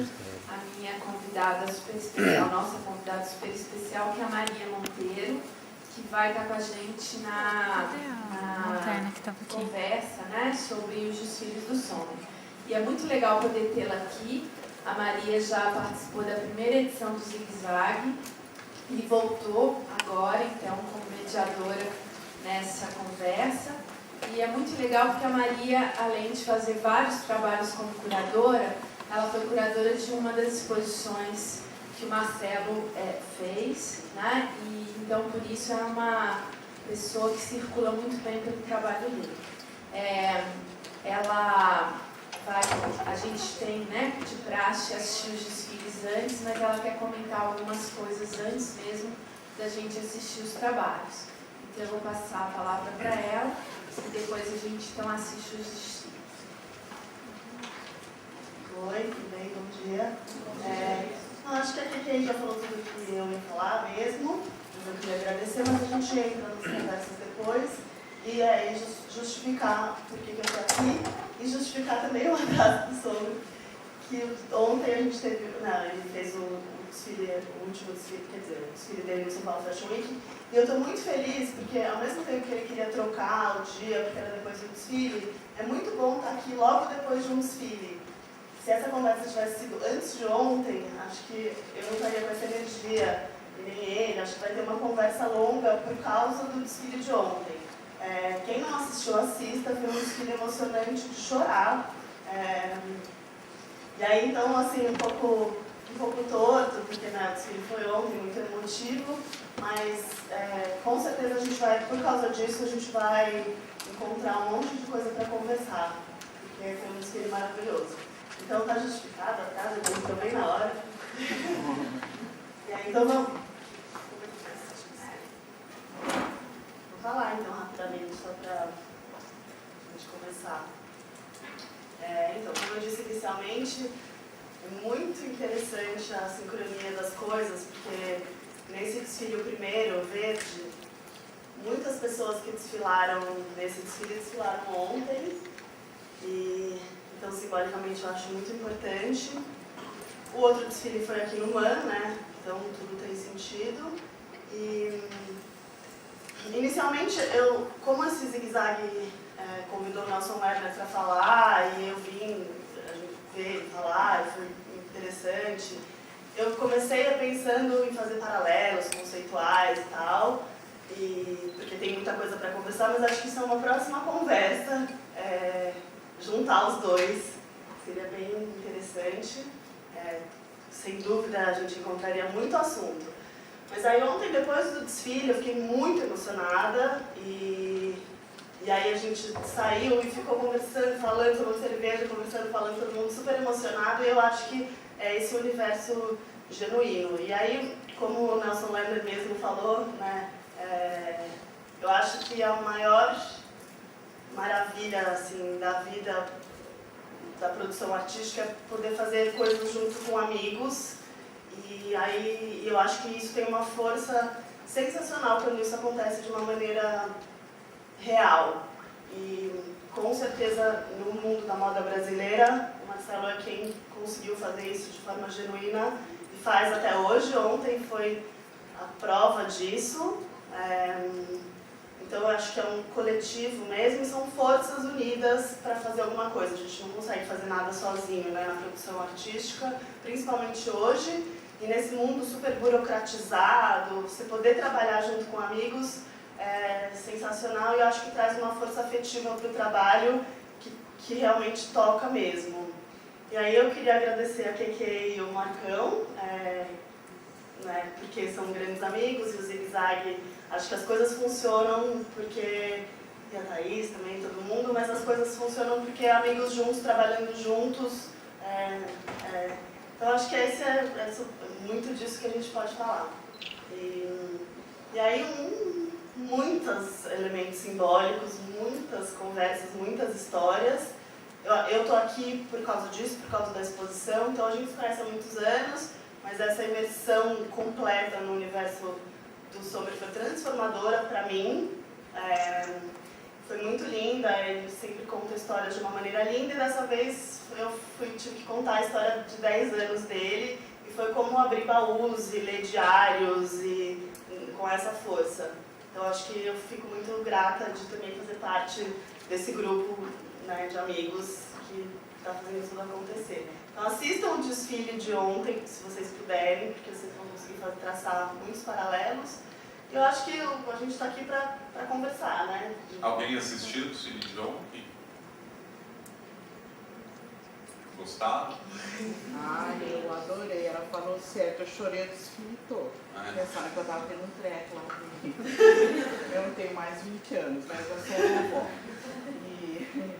a minha convidada super especial, nossa convidada super especial, que é a Maria Monteiro, que vai estar com a gente na conversa, né, sobre os desfiles do sono. E é muito legal poder tê-la aqui. A Maria já participou da primeira edição do Zigue Zague e voltou agora, então, como mediadora nessa conversa. E é muito legal porque a Maria, além de fazer vários trabalhos como curadora, ela foi curadora de uma das exposições que o Marcelo fez, né? E então por isso é uma pessoa que circula muito bem pelo trabalho dele. A gente tem, né, de praxe assistir os desfiles antes, mas ela quer comentar algumas coisas antes mesmo da gente assistir os trabalhos. Então eu vou passar a palavra para ela e depois a gente então assiste os desfiles. Oi, tudo bem? Bom dia. Acho que a gente já falou tudo que eu ia falar mesmo. Eu queria agradecer, mas a gente entra nas conversas depois. E aí justificar por que eu estou aqui e justificar também o atraso do Sogro, que ontem a gente teve, ele fez o desfile, o último desfile, quer dizer, o desfile dele no São Paulo Fashion Week, e eu estou muito feliz porque ao mesmo tempo que ele queria trocar o dia, porque era depois do desfile, é muito bom estar aqui logo depois de um desfile. Se essa conversa tivesse sido antes de ontem, acho que eu não estaria com essa energia, e nem ele, acho que vai ter uma conversa longa por causa do desfile de ontem. Quem não assistiu, assista, foi um desfile emocionante de chorar. E aí, então, assim, um pouco torto, porque o desfile foi ontem, muito emotivo, mas com certeza a gente vai, por causa disso, a gente vai encontrar um monte de coisa para conversar, porque foi um desfile maravilhoso. Então, está justificado, tá? Eu estou bem na hora. E aí, então, vamos. Vou falar então rapidamente, só para a gente começar. Então, como eu disse inicialmente, é muito interessante a sincronia das coisas, porque nesse desfile, o primeiro, o verde, muitas pessoas que desfilaram nesse desfile desfilaram ontem, e então simbolicamente eu acho muito importante. O outro desfile foi aqui no MAN, né? Então tudo tem sentido. E inicialmente, como esse Zigue Zague convidou o Nelson Werner para falar, e eu vim, a gente ver ele falar, e foi interessante, eu comecei pensando em fazer paralelos conceituais e tal, porque tem muita coisa para conversar, mas acho que isso é uma próxima conversa, juntar os dois, seria bem interessante. Sem dúvida, a gente encontraria muito assunto. Mas aí ontem, depois do desfile, eu fiquei muito emocionada e aí a gente saiu e ficou conversando, falando, tomando cerveja, conversando, falando, todo mundo super emocionado, e eu acho que é esse universo genuíno. E aí, como o Nelson Werner mesmo falou, né, eu acho que a maior maravilha assim, da vida da produção artística é poder fazer coisas junto com amigos. E aí eu acho que isso tem uma força sensacional quando isso acontece de uma maneira real. E com certeza no mundo da moda brasileira, o Marcelo é quem conseguiu fazer isso de forma genuína e faz até hoje. Ontem foi a prova disso. Então eu acho que é um coletivo mesmo e são forças unidas para fazer alguma coisa. A gente não consegue fazer nada sozinho, né, na produção artística, principalmente hoje. E nesse mundo super burocratizado, você poder trabalhar junto com amigos é sensacional e eu acho que traz uma força afetiva para o trabalho que realmente toca mesmo. E aí eu queria agradecer a Keke e o Marcão, né, porque são grandes amigos, e o Zigue Zague, acho que as coisas funcionam porque, e a Thaís também, todo mundo, mas as coisas funcionam porque amigos juntos, trabalhando juntos. Então acho que esse é muito disso que a gente pode falar. E aí muitos elementos simbólicos, muitas conversas, muitas histórias. Eu estou aqui por causa disso, por causa da exposição, então a gente se conhece há muitos anos, mas essa imersão completa no universo do Sommer foi transformadora para mim. foi muito linda, ele sempre conta histórias de uma maneira linda, e dessa vez eu tive que contar a história de 10 anos dele, e foi como abrir baús e ler diários, e com essa força. Então acho que eu fico muito grata de também fazer parte desse grupo, né, de amigos que está fazendo tudo acontecer. Então assistam o desfile de ontem, se vocês puderem, porque vocês vão conseguir traçar muitos paralelos. Eu acho que a gente está aqui para conversar, né? Alguém assistiu o desfile de ontem? Gostaram? Eu adorei. Ela falou certo, eu chorei o desfile todo. Pensando que eu estava tendo um treco lá no Rio. Eu não tenho mais 20 anos, mas eu sou vovó. E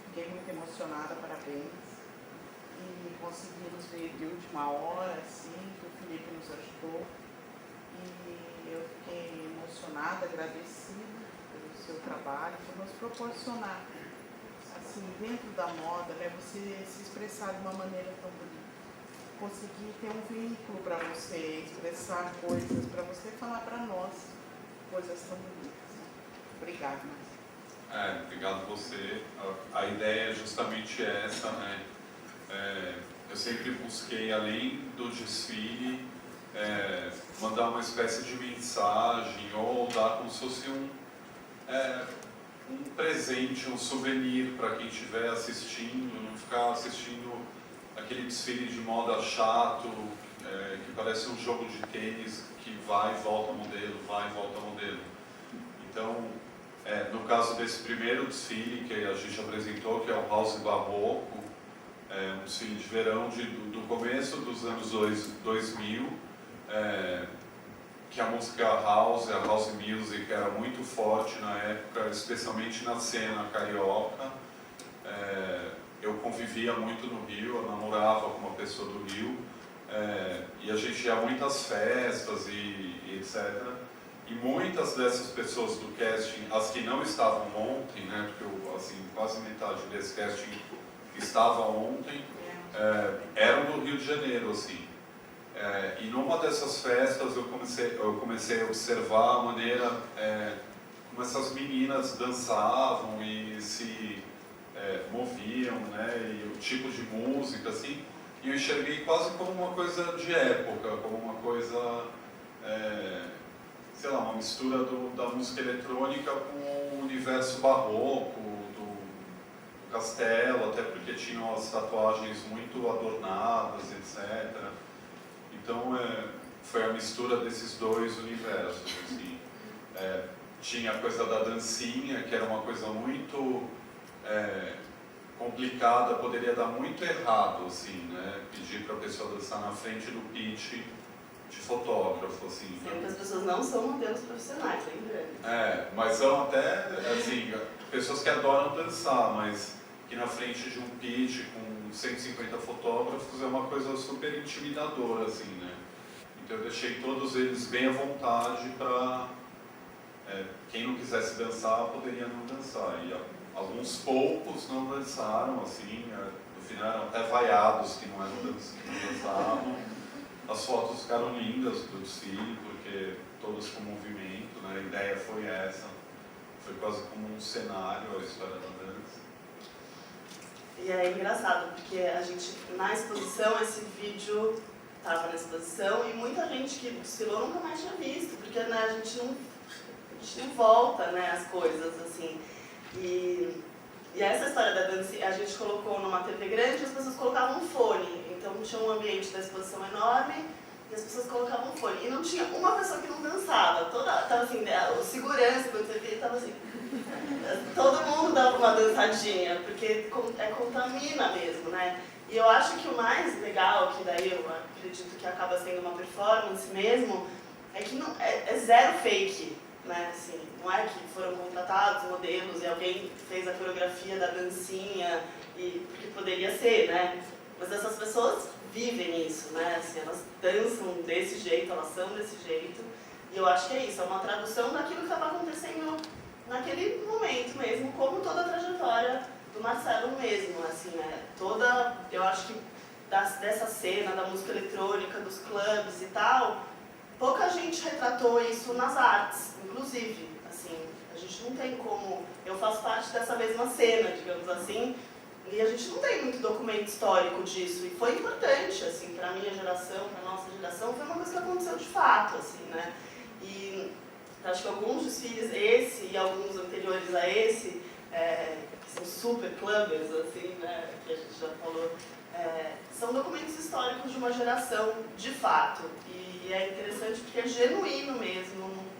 fiquei muito emocionada, parabéns. E conseguimos ver de última hora, assim, que o Felipe nos ajudou. E eu fiquei emocionada, agradecida pelo seu trabalho, por nos proporcionar, assim, dentro da moda, né, você se expressar de uma maneira tão bonita. Conseguir ter um veículo para você expressar coisas, para você falar para nós coisas tão bonitas. Obrigada, Márcia. Obrigado você. A ideia é justamente essa, né? Eu sempre busquei, além do desfile, mandar uma espécie de mensagem ou dar como se fosse um presente, um souvenir para quem estiver assistindo, não ficar assistindo aquele desfile de moda chato, que parece um jogo de tênis que vai e volta modelo, vai e volta modelo. Então, no caso desse primeiro desfile que a gente apresentou, que é o House Barroco, um desfile de verão do começo dos anos 2000, que a música house, a house music, era muito forte na época, especialmente na cena carioca. Eu convivia muito no Rio, eu namorava com uma pessoa do Rio, e a gente ia a muitas festas e etc. E muitas dessas pessoas do casting, as que não estavam ontem, né, porque assim, quase metade desse casting estava ontem, eram do Rio de Janeiro, assim. E numa dessas festas eu comecei a observar a maneira como essas meninas dançavam e se moviam, né, e o tipo de música, assim, e eu enxerguei quase como uma coisa de época, como uma coisa, sei lá, uma mistura da música eletrônica com o universo barroco, do castelo, até porque tinham as tatuagens muito adornadas, etc. Então, foi a mistura desses dois universos, assim. Tinha a coisa da dancinha, que era uma coisa muito complicada, poderia dar muito errado, assim, né? Pedir para a pessoa dançar na frente do pitch de fotógrafo, assim. Sendo que as pessoas não são modelos profissionais, lembrando. Mas são até, assim, pessoas que adoram dançar, mas que na frente de um pitch com 150 fotógrafos é uma coisa super intimidadora, assim, né? Então eu deixei todos eles bem à vontade para quem não quisesse dançar poderia não dançar. E alguns poucos não dançaram, assim, no final eram até vaiados que não dançavam. As fotos ficaram lindas do desfile, porque todas com movimento, né? A ideia foi essa. Foi quase como um cenário a história da dança. E é engraçado, porque a gente, na exposição, esse vídeo estava na exposição e muita gente que desfilou nunca mais tinha visto, porque, né, a gente não volta, né, as coisas, assim. E essa história da dança, a gente colocou numa TV grande e as pessoas colocavam um fone. Então tinha um ambiente da exposição enorme e as pessoas colocavam um fone. E não tinha uma pessoa que não dançava. Tava assim, o segurança, quando você via, tava assim. Todo mundo dava uma dançadinha, porque contamina mesmo, né? E eu acho que o mais legal, que daí eu acredito que acaba sendo uma performance mesmo, é que não, é zero fake, né? Assim, não é que foram contratados modelos e alguém fez a coreografia da dancinha, porque poderia ser, né? Mas essas pessoas vivem isso, né? Assim, elas dançam desse jeito, elas são desse jeito. E eu acho que é isso, é uma tradução daquilo que estava acontecendo naquele momento mesmo, como toda a trajetória do Marcelo mesmo, assim, né? Eu acho que dessa cena, da música eletrônica, dos clubes e tal, pouca gente retratou isso nas artes, inclusive, assim, a gente gente não tem como... Eu faço parte dessa mesma cena, digamos assim, e a gente não tem muito documento histórico disso. E foi importante, assim, para a minha geração, para a nossa geração, foi uma coisa que aconteceu de fato, assim, né? E acho que alguns desfiles, esse e alguns anteriores a esse, que são super clubbers, assim, né, que a gente já falou, são documentos históricos de uma geração, de fato. E é interessante porque é genuíno mesmo,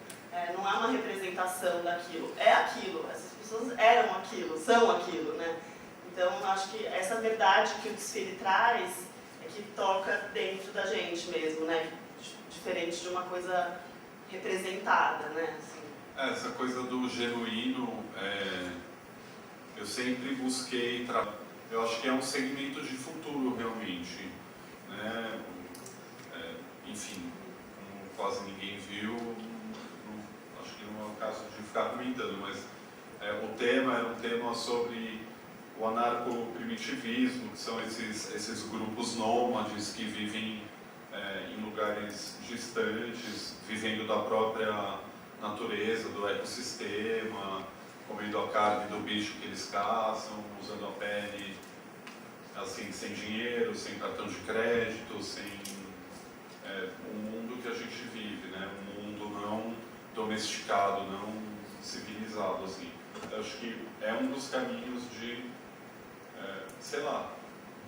não há uma representação daquilo. É aquilo, essas pessoas eram aquilo, são aquilo, né? Então, acho que essa verdade que o desfile traz é que toca dentro da gente mesmo, né? Diferente de uma coisa representada, né? Assim. Essa coisa do genuíno, eu sempre busquei, eu acho que é um segmento de futuro realmente, né? Enfim, como quase ninguém viu, acho que não é o caso de ficar comentando, mas o tema era um tema sobre o anarco-primitivismo, que são esses grupos nômades que vivem em lugares distantes, vivendo da própria natureza, do ecossistema, comendo a carne do bicho que eles caçam, usando a pele assim, sem dinheiro, sem cartão de crédito, sem o mundo que a gente vive, né? Um mundo não domesticado, não civilizado, assim. Eu acho que é um dos caminhos de, sei lá,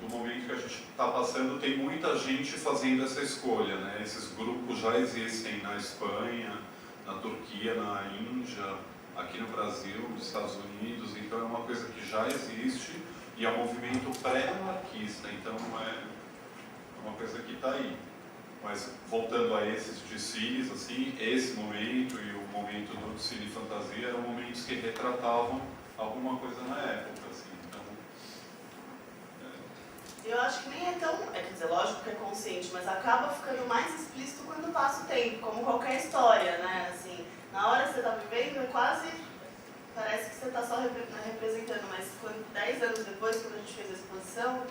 do momento que a gente está passando, tem muita gente fazendo essa escolha, né? Esses grupos já existem na Espanha, na Turquia, na Índia, aqui no Brasil, nos Estados Unidos, então é uma coisa que já existe e é um movimento pré-anarquista, então é uma coisa que está aí. Mas voltando a esses desfiles, assim, esse momento e o momento do desfile fantasia eram momentos que retratavam alguma coisa na época, assim, então... Eu acho que nem é tão... quer dizer, lógico que é consciente, mas acaba ficando mais explícito quando passa o tempo, como qualquer história, né? Assim, na hora que você está vivendo, quase parece que você está só representando, mas 10 anos depois, quando a gente fez a exposição,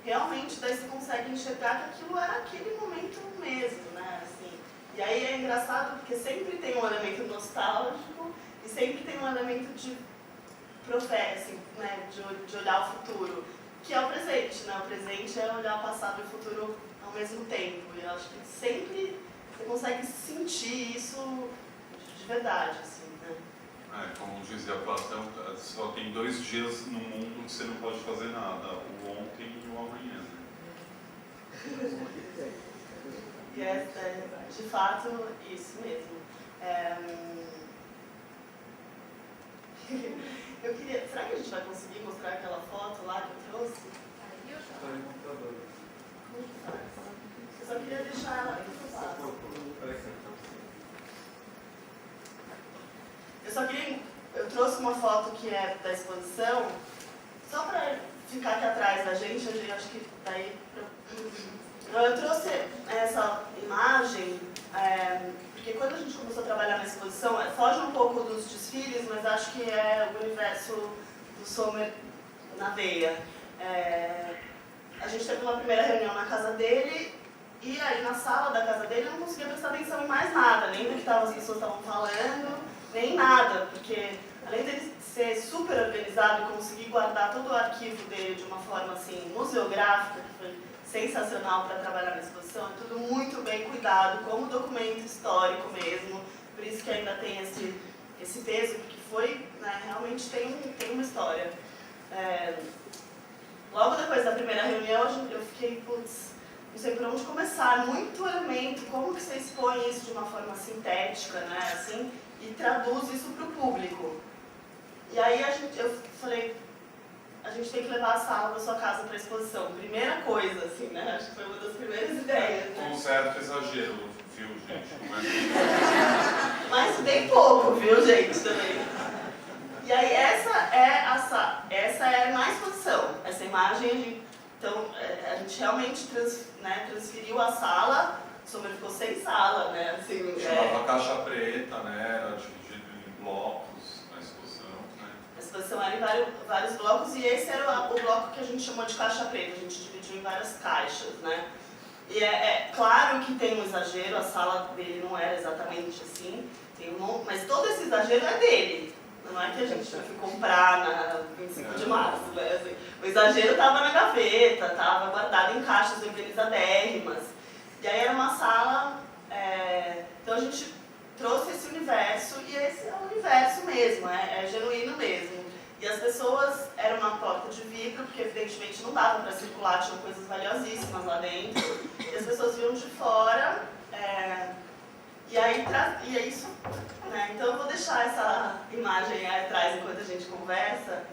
realmente daí você consegue enxergar que aquilo era aquele momento mesmo, né? Assim, e aí é engraçado porque sempre tem um elemento nostálgico e sempre tem um elemento de assim, né? de olhar o futuro, que é o presente, né? O presente é olhar o passado e o futuro ao mesmo tempo. E eu acho que sempre você consegue sentir isso de verdade, assim, né? Como dizia Platão, só tem 2 dias no mundo que você não pode fazer nada, o ontem e o amanhã. E é de fato isso mesmo. Eu queria... Será que a gente vai conseguir mostrar aquela foto lá que eu trouxe? Aí eu já... Está no computador. Como que faz? Eu só queria deixar ela aqui do lado. Eu só queria... Eu trouxe uma foto que é da exposição, só para ficar aqui atrás da gente, eu acho que daí... Eu trouxe essa imagem, porque quando a gente começou a trabalhar na exposição, foge um pouco dos desfiles, mas acho que é o universo do Sommer na veia. A gente teve uma primeira reunião na casa dele, e aí na sala da casa dele eu não conseguia prestar atenção em mais nada, nem do que as pessoas estavam falando, nem nada, porque além dele ser super organizado e conseguir guardar todo o arquivo dele de uma forma assim museográfica, que foi sensacional para trabalhar na exposição, é tudo muito bem cuidado, como documento histórico mesmo, por isso que ainda tem esse peso, porque foi, né, realmente tem uma história. Logo depois da primeira reunião, eu fiquei, putz, não sei por onde começar, muito elemento, como que você expõe isso de uma forma sintética, né, assim, e traduz isso para o público. E aí eu falei, a gente tem que levar a sala da sua casa para a exposição. Primeira coisa, assim, né? Acho que foi uma das primeiras ideias, né? Com um certo exagero, viu, gente? Mas bem pouco, viu, gente, também. E aí essa é uma exposição. Essa imagem, então, a gente realmente transferiu a sala, Sommer ficou sem sala, né? Assim, chamava Caixa Preta, né? Era dividido em blocos. A exposição era em vários blocos e esse era o bloco que a gente chamou de caixa preta, a gente dividiu em várias caixas, né? E é claro que tem um exagero, a sala dele não era exatamente assim, Mas todo esse exagero é dele. Não é que a gente foi comprar na 25 de março, né? Assim, o exagero estava na gaveta, estava guardado em caixas organizadérrimas. E aí era uma sala... então a gente trouxe esse universo, e esse é o universo mesmo, é genuíno mesmo. E as pessoas eram uma porta de vidro, porque evidentemente não dava para circular, tinham coisas valiosíssimas lá dentro. E as pessoas vinham de fora... E é isso, né? Então eu vou deixar essa imagem aí atrás enquanto a gente conversa,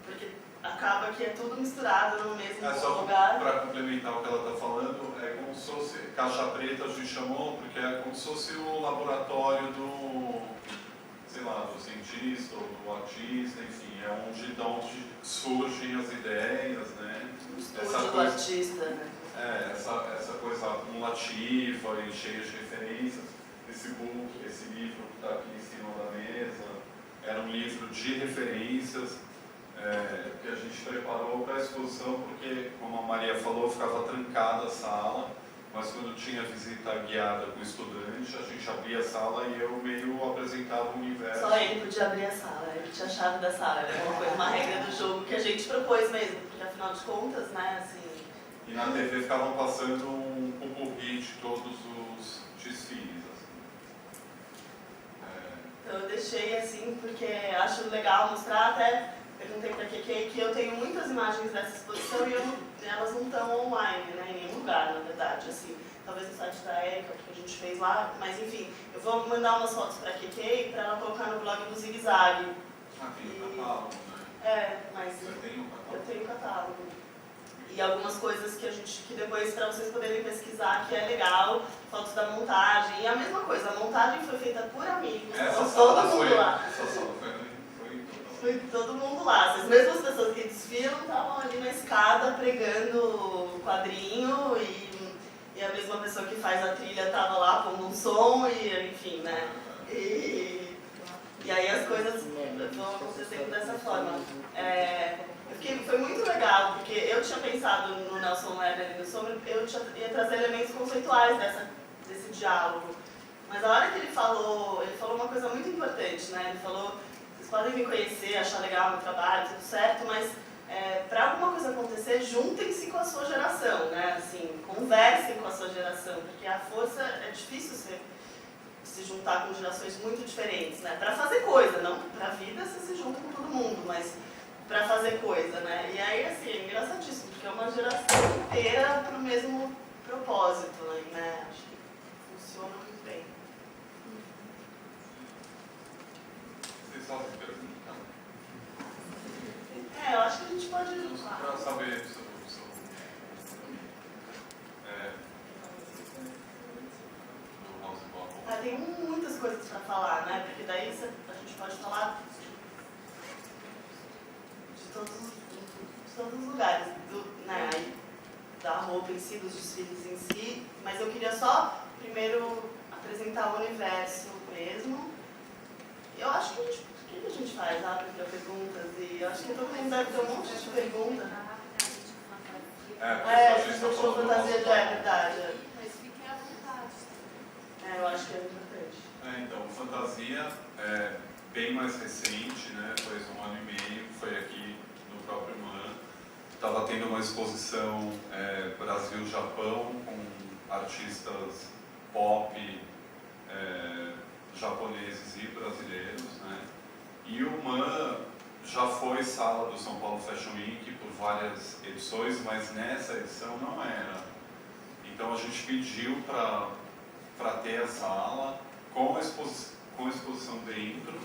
porque acaba que é tudo misturado no mesmo lugar. Para complementar o que ela está falando, é como se fosse caixa preta, a gente chamou, porque é como se fosse o laboratório do, sei lá, do cientista ou do artista, enfim, é onde surgem as ideias, né? Estúdio do artista, né? Essa coisa acumulativa e cheia de referências. Esse livro que está aqui em cima da mesa, era um livro de referências que a gente preparou para a exposição, porque, como a Maria falou, ficava trancada a sala, mas quando tinha visita guiada com o estudante, a gente abria a sala e eu meio apresentava o universo. Só ele podia abrir a sala, ele tinha a chave da sala, era uma regra do jogo que a gente propôs mesmo, porque afinal de contas, né, assim... E na TV ficavam passando um pupurri de todos os desfiles. Assim. Então eu deixei assim, porque acho legal mostrar, até perguntei para a Kekei que eu tenho muitas imagens dessa exposição e elas não estão online, né, em nenhum lugar, na verdade. Assim, talvez no site da Erika, que a gente fez lá, mas enfim, eu vou mandar umas fotos para a Kekei para ela colocar no blog do Zig Zag. Tem o catálogo, né? Mas você tem o catálogo? Eu tenho o catálogo. E algumas coisas que depois, para vocês poderem pesquisar, que é legal, fotos da montagem. E a mesma coisa, a montagem foi feita por amigos, todo mundo lá. Essa sala foi todo mundo lá. As mesmas pessoas que desfilam estavam ali na escada pregando quadrinho e a mesma pessoa que faz a trilha estava lá pondo um som e enfim, né? E aí as coisas vão acontecendo dessa forma. Foi muito legal, porque eu tinha pensado no Nelson Lerner e no Sombra, eu ia trazer elementos conceituais desse diálogo. Mas a hora que ele falou uma coisa muito importante, né? Ele falou, vocês podem me conhecer, achar legal o meu trabalho, tudo certo, mas para alguma coisa acontecer, juntem-se com a sua geração, né? Assim, conversem com a sua geração, porque a força é difícil se juntar com gerações muito diferentes, né? Para fazer coisa, não para a vida você se junta com todo mundo, mas para fazer coisa, né? E aí, assim, é engraçadíssimo, porque é uma geração inteira para o mesmo propósito, né? Acho que funciona muito bem. Vocês fazem pergunta? Eu acho que a gente pode... Para saber tem muitas coisas para falar, né? Porque daí a gente pode falar de todos os lugares, né? Da roupa em si, dos desfiles em si, mas eu queria só primeiro apresentar o universo mesmo. Eu acho que o que a gente faz? Abre para perguntas e eu acho que todo mundo deve ter um monte de perguntas. Deixou fantasia de verdade. Mas fiquem à vontade. Eu acho que é importante. Então, fantasia é bem mais recente, né? Faz 1 ano e meio, foi aqui no próprio MAN. Estava tendo uma exposição Brasil-Japão com artistas pop japoneses e brasileiros, né? E o MAN já foi sala do São Paulo Fashion Week por várias edições, mas nessa edição não era. Então a gente pediu para ter a sala com a exposição dentro.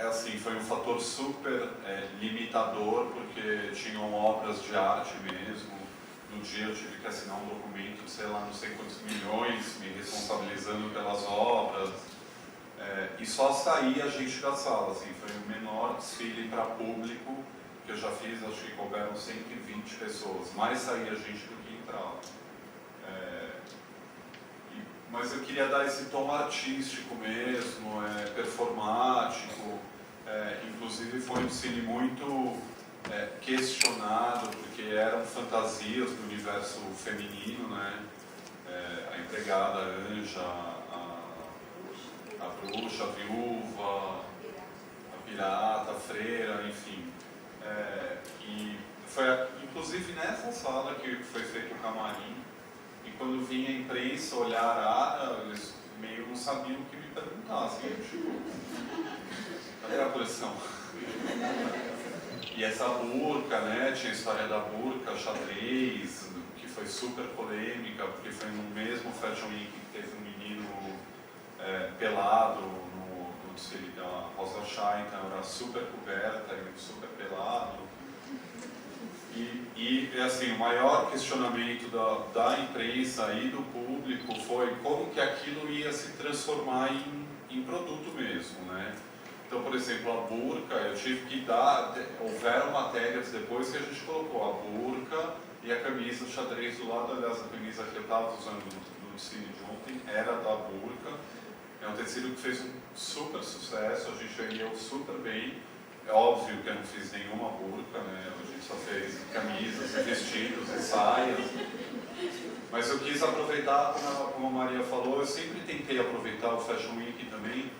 Assim, foi um fator super limitador, porque tinham obras de arte mesmo. No dia eu tive que assinar um documento de, sei lá, não sei quantos milhões, me responsabilizando pelas obras. E só saía gente da sala, assim, foi o menor desfile para público que eu já fiz, acho que couberam 120 pessoas, mais saía gente do que entrava. Mas eu queria dar esse tom artístico mesmo, performático, inclusive foi um desfile muito questionado, porque eram fantasias do universo feminino, né? A empregada Anja, a a bruxa, a viúva, a pirata, a freira, enfim. E foi inclusive nessa sala que foi feito o camarim, e quando vinha a imprensa olhar a Ara, eles meio não sabiam o que me perguntar, assim, tipo, cadê a coleção? E essa burca, né, tinha a história da burca, xadrez, que foi super polêmica, porque foi no mesmo Fashion Week que teve um menino pelado no desfile da Rosa Chá, então era super coberta e super pelado. E assim, o maior questionamento da imprensa e do público foi como que aquilo ia se transformar em produto mesmo, né? Então, por exemplo, a burca, eu tive que houveram matérias depois que a gente colocou a burca e a camisa xadrez do lado. Aliás, a camisa que eu estava usando no desfile de ontem era da burca. É um tecido que fez um super sucesso, a gente vendeu super bem. É óbvio que eu não fiz nenhuma burca, né? A gente só fez camisas, vestidos e saias. Mas eu quis aproveitar, como a Maria falou, eu sempre tentei aproveitar o Fashion Week também,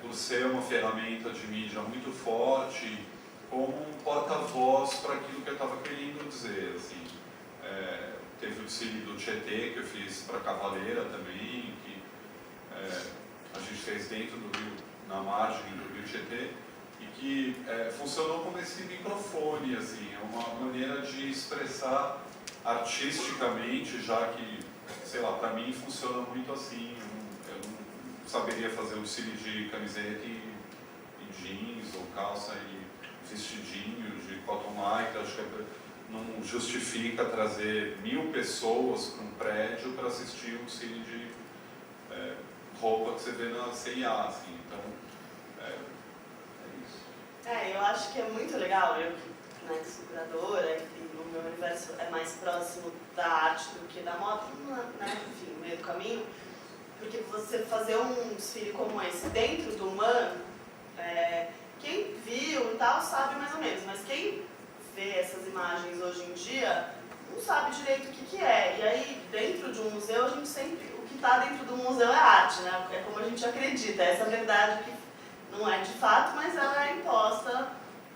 por ser uma ferramenta de mídia muito forte, como um porta-voz para aquilo que eu estava querendo dizer. Assim. Teve o desfile do Tietê, que eu fiz para Cavaleira também, que a gente fez dentro do rio, na margem do rio Tietê, e que funcionou como esse microfone, assim, é uma maneira de expressar artisticamente, já que, sei lá, para mim funciona muito assim. Eu não saberia fazer um desfile de camiseta e jeans, ou calça e vestidinho de cotton light. Acho que não justifica trazer 1000 pessoas para um prédio para assistir um desfile de roupa que você vê na CIA, assim. Então, é isso. Eu acho que é muito legal, eu que sou curadora, que no meu universo é mais próximo da arte do que da moda, né? Enfim, no meio do caminho, porque você fazer um desfile como esse dentro do MAN, quem viu e tal sabe mais ou menos, mas quem vê essas imagens hoje em dia não sabe direito o que é. E aí, dentro de um museu, a gente sempre, o que está dentro do museu é arte, né? É como a gente acredita, essa verdade que não é de fato, mas ela é imposta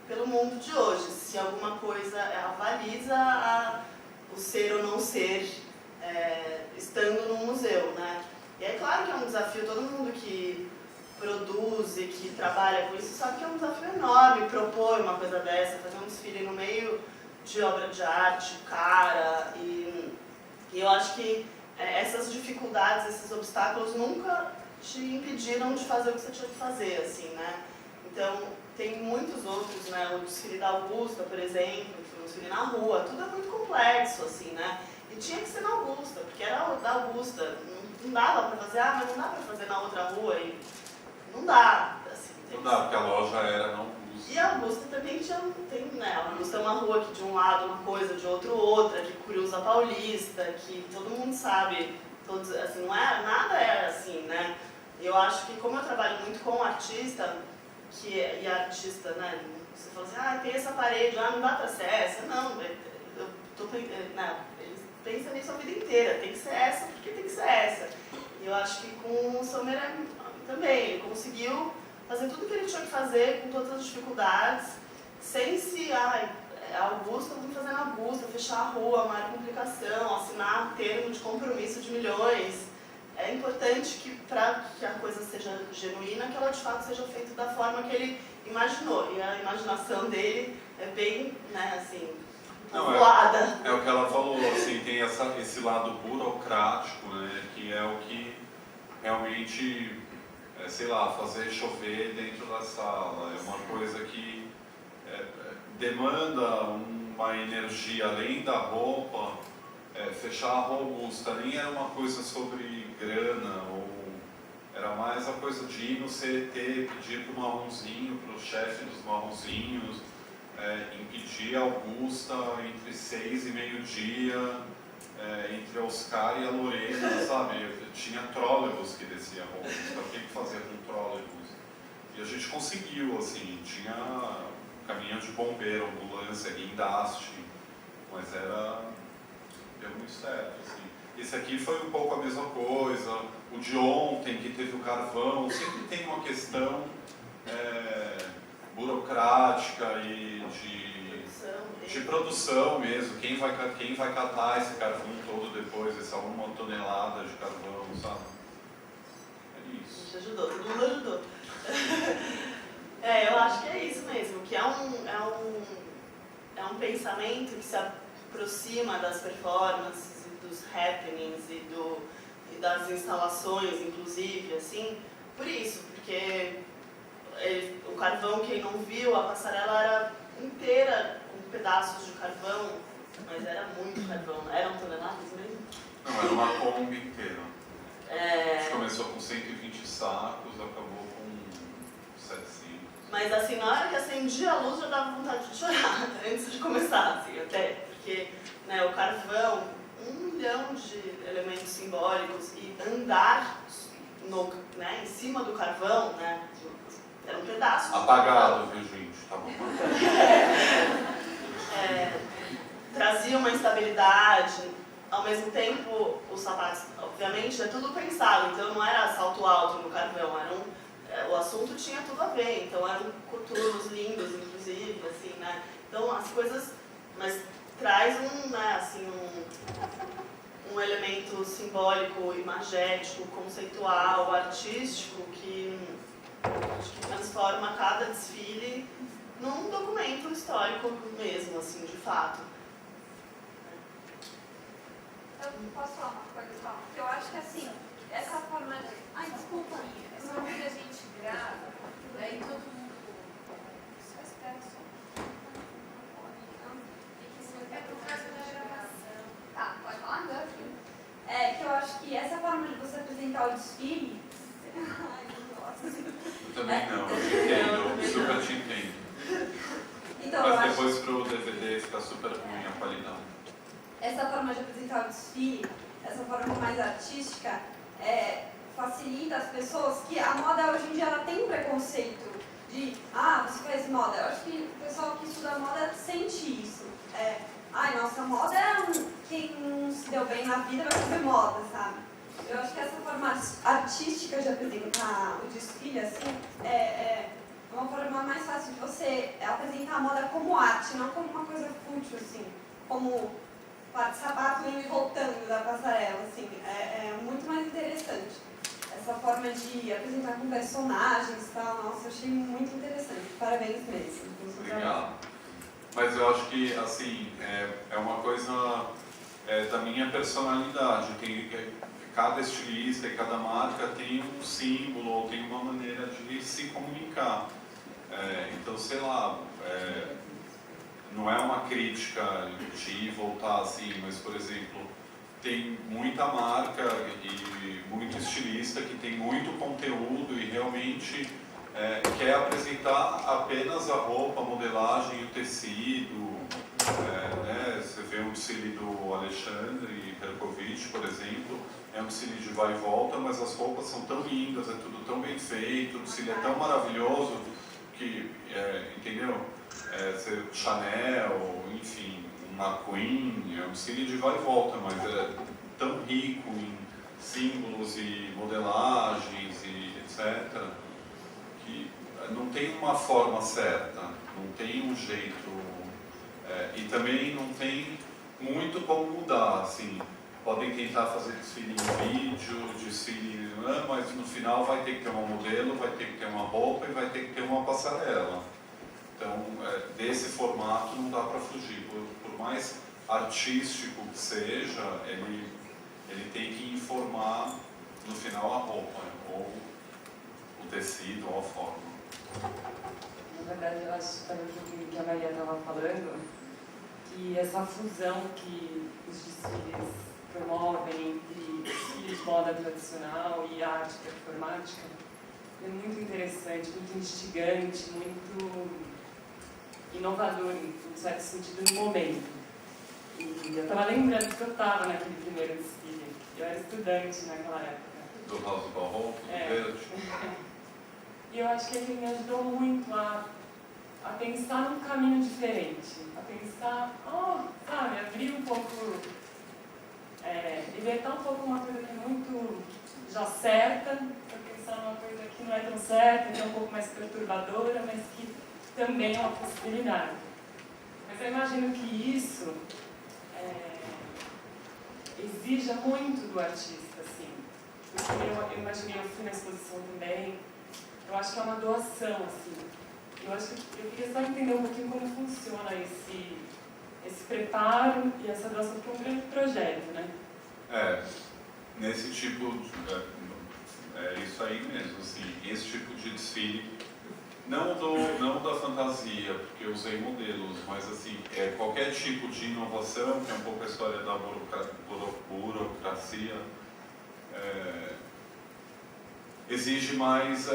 pelo mundo de hoje. Se alguma coisa avaliza o ser ou não ser estando no museu, né? E é claro que é um desafio, todo mundo que produz e que trabalha com isso sabe que é um desafio enorme propor uma coisa dessa, fazer um desfile no meio de obra de arte, cara, e eu acho que essas dificuldades, esses obstáculos nunca te impediram de fazer o que você tinha que fazer, assim, né? Então, tem muitos outros, né? O desfile da Augusta, por exemplo, o desfile na rua, tudo é muito complexo, assim, né? E tinha que ser na Augusta, porque era da Augusta, não dava pra fazer, mas não dá pra fazer na outra rua, e não dá, assim. Não dá, porque a loja era na Augusta. E a Augusta também tem, né? A Augusta é uma rua que de um lado uma coisa, de outro outra, que cruza a Paulista, que todo mundo sabe, todos, assim, nada é assim, né? Eu acho que como eu trabalho muito com artista, e a artista, né? Você fala assim, tem essa parede, não dá pra ser essa. Não, eu tô não, eles pensam nisso a vida inteira, tem que ser essa porque tem que ser essa. E eu acho que com o Sommer também, ele conseguiu fazer tudo o que ele tinha que fazer, com todas as dificuldades, sem se, Augusta, vamos fazer na Augusta, fechar a rua, maior complicação, assinar termo de compromisso de milhões. É importante que, para que a coisa seja genuína, que ela de fato seja feita da forma que ele imaginou. E a imaginação dele é bem, né, assim, voada. É o que ela falou, assim, tem esse lado burocrático, né, que é o que realmente, sei lá, fazer chover dentro da sala. É uma coisa que demanda uma energia além da roupa. Fechar a rua Augusta nem era uma coisa sobre grana, ou era mais a coisa de ir no CET, pedir para o marronzinho, para o chefe dos marronzinhos, impedir a Augusta entre 6 e meio-dia, entre a Oscar e a Lorena, sabe? Tinha trólebus que descia a rua Augusta, o que fazer com trólebus? E a gente conseguiu, assim, tinha caminhão de bombeiro, ambulância, guindaste, mas deu muito certo, assim. Esse aqui foi um pouco a mesma coisa. O de ontem, que teve o carvão, sempre tem uma questão burocrática e de produção mesmo. Quem vai catar esse carvão todo depois, essa 1 tonelada de carvão, sabe? É isso. A gente ajudou, todo mundo ajudou. Eu acho que é isso mesmo, que é um pensamento que se aproxima das performances e dos happenings e das instalações, inclusive, assim, por isso, porque o carvão, quem não viu, a passarela era inteira com pedaços de carvão, mas era muito carvão, eram toneladas mesmo? Não, era uma Kombi inteira. A gente É... começou com 120 sacos, acabou com 700. Mas assim, na hora que acendia a luz já dava vontade de chorar, antes de começar, assim, até, porque o carvão, 1 milhão de elementos simbólicos e andar em cima do carvão, né, era um pedaço. Apagado, viu, gente? Tá bom. Trazia uma instabilidade, ao mesmo tempo, os sapatos, obviamente, é tudo pensado, então não era salto alto no carvão, o assunto tinha tudo a ver, então eram coturnos lindos, inclusive, assim, né? Então as coisas, mas traz um elemento simbólico, imagético, conceitual, artístico, que transforma cada desfile num documento histórico mesmo, assim, de fato. Eu posso falar uma coisa só? Porque eu acho que assim, essa forma de... Ai, desculpa. Essa forma que a gente grava, daí todo mundo... Só espera só. É por causa da gravação. Tá, pode falar agora. Que eu acho que essa forma de você apresentar o desfile... Ai, nossa. Eu também não, eu te entendo, eu super te entendo. Então, mas depois pro DVD fica super ruim a qualidade. Essa forma de apresentar o desfile, essa forma mais artística, facilita as pessoas, que a moda hoje em dia ela tem um preconceito de, você faz moda. Eu acho que o pessoal que estuda moda sente isso. Nossa, moda quem não se deu bem na vida vai fazer moda, sabe? Eu acho que essa forma artística de apresentar o desfile, assim, é uma forma mais fácil de você apresentar a moda como arte, não como uma coisa fútil, assim, como par de sapato indo e voltando da passarela, assim, é muito mais interessante. Essa forma de apresentar com personagens e tal, nossa, eu achei muito interessante. Parabéns mesmo. Obrigado. Mas eu acho que, assim, é uma coisa da minha personalidade. Cada estilista e cada marca tem um símbolo ou tem uma maneira de se comunicar. Então, sei lá, não é uma crítica de ir voltar assim, mas, por exemplo, tem muita marca e muito estilista que tem muito conteúdo e realmente quer apresentar apenas a roupa, a modelagem, o tecido. Você vê um desfile do Alexandre Perkovic, por exemplo, é um desfile de vai e volta, mas as roupas são tão lindas, é tudo tão bem feito, o desfile é tão maravilhoso que, entendeu? Chanel, enfim, McQueen, é um desfile de vai e volta, mas é tão rico em símbolos e modelagens e etc., que não tem uma forma certa, não tem um jeito, e também não tem muito como mudar, assim. Podem tentar fazer desfile em vídeo, desfile, mas no final vai ter que ter um modelo, vai ter que ter uma roupa e vai ter que ter uma passarela. Então, desse formato não dá para fugir. Por mais artístico que seja, ele tem que informar no final a roupa, ou o tecido, ou a forma. Na verdade, eu acho também que a Maria estava falando, que essa fusão que os desfiles promovem entre desfiles de moda tradicional e arte performática é muito interessante, muito instigante, muito inovador, em certo sentido, no momento. E eu estava lembrando que eu estava naquele primeiro desfile. Eu era estudante naquela época. Do House Barroco, do Verde. E eu acho que ele me ajudou muito a pensar num caminho diferente, a pensar, sabe, abrir um pouco, libertar um pouco uma coisa que é muito já certa, para pensar numa coisa que não é tão certa, que é um pouco mais perturbadora, mas que também é uma possibilidade. Mas eu imagino que isso exija muito do artista, assim. Porque eu imaginei, eu fui na exposição também, eu acho que é uma doação, assim. Eu queria só entender um pouquinho como funciona esse preparo e essa doação para um grande projeto, né? Nesse tipo, é isso aí mesmo, assim, esse tipo de desfile, não da fantasia, porque eu usei modelos, mas assim, qualquer tipo de inovação, que é um pouco a história da burocracia, exige mais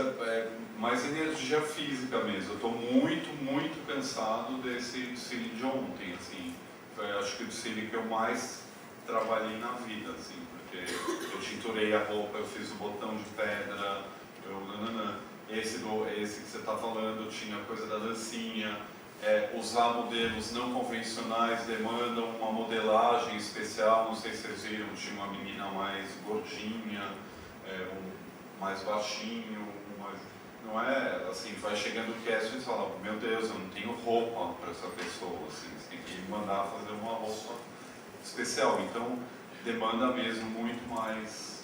energia física mesmo. Eu estou muito cansado desse desfile de ontem, assim. Acho que o desfile que eu mais trabalhei na vida, assim, porque eu tinturei a roupa, eu fiz o botão de pedra, esse que você está falando tinha coisa da dancinha. Usar modelos não convencionais demandam uma modelagem especial, não sei se vocês viram, tinha uma menina mais gordinha, mais baixinho, não é assim, vai chegando o casting e fala, meu Deus, eu não tenho roupa para essa pessoa, assim, você tem que mandar fazer uma roupa especial, então demanda mesmo muito mais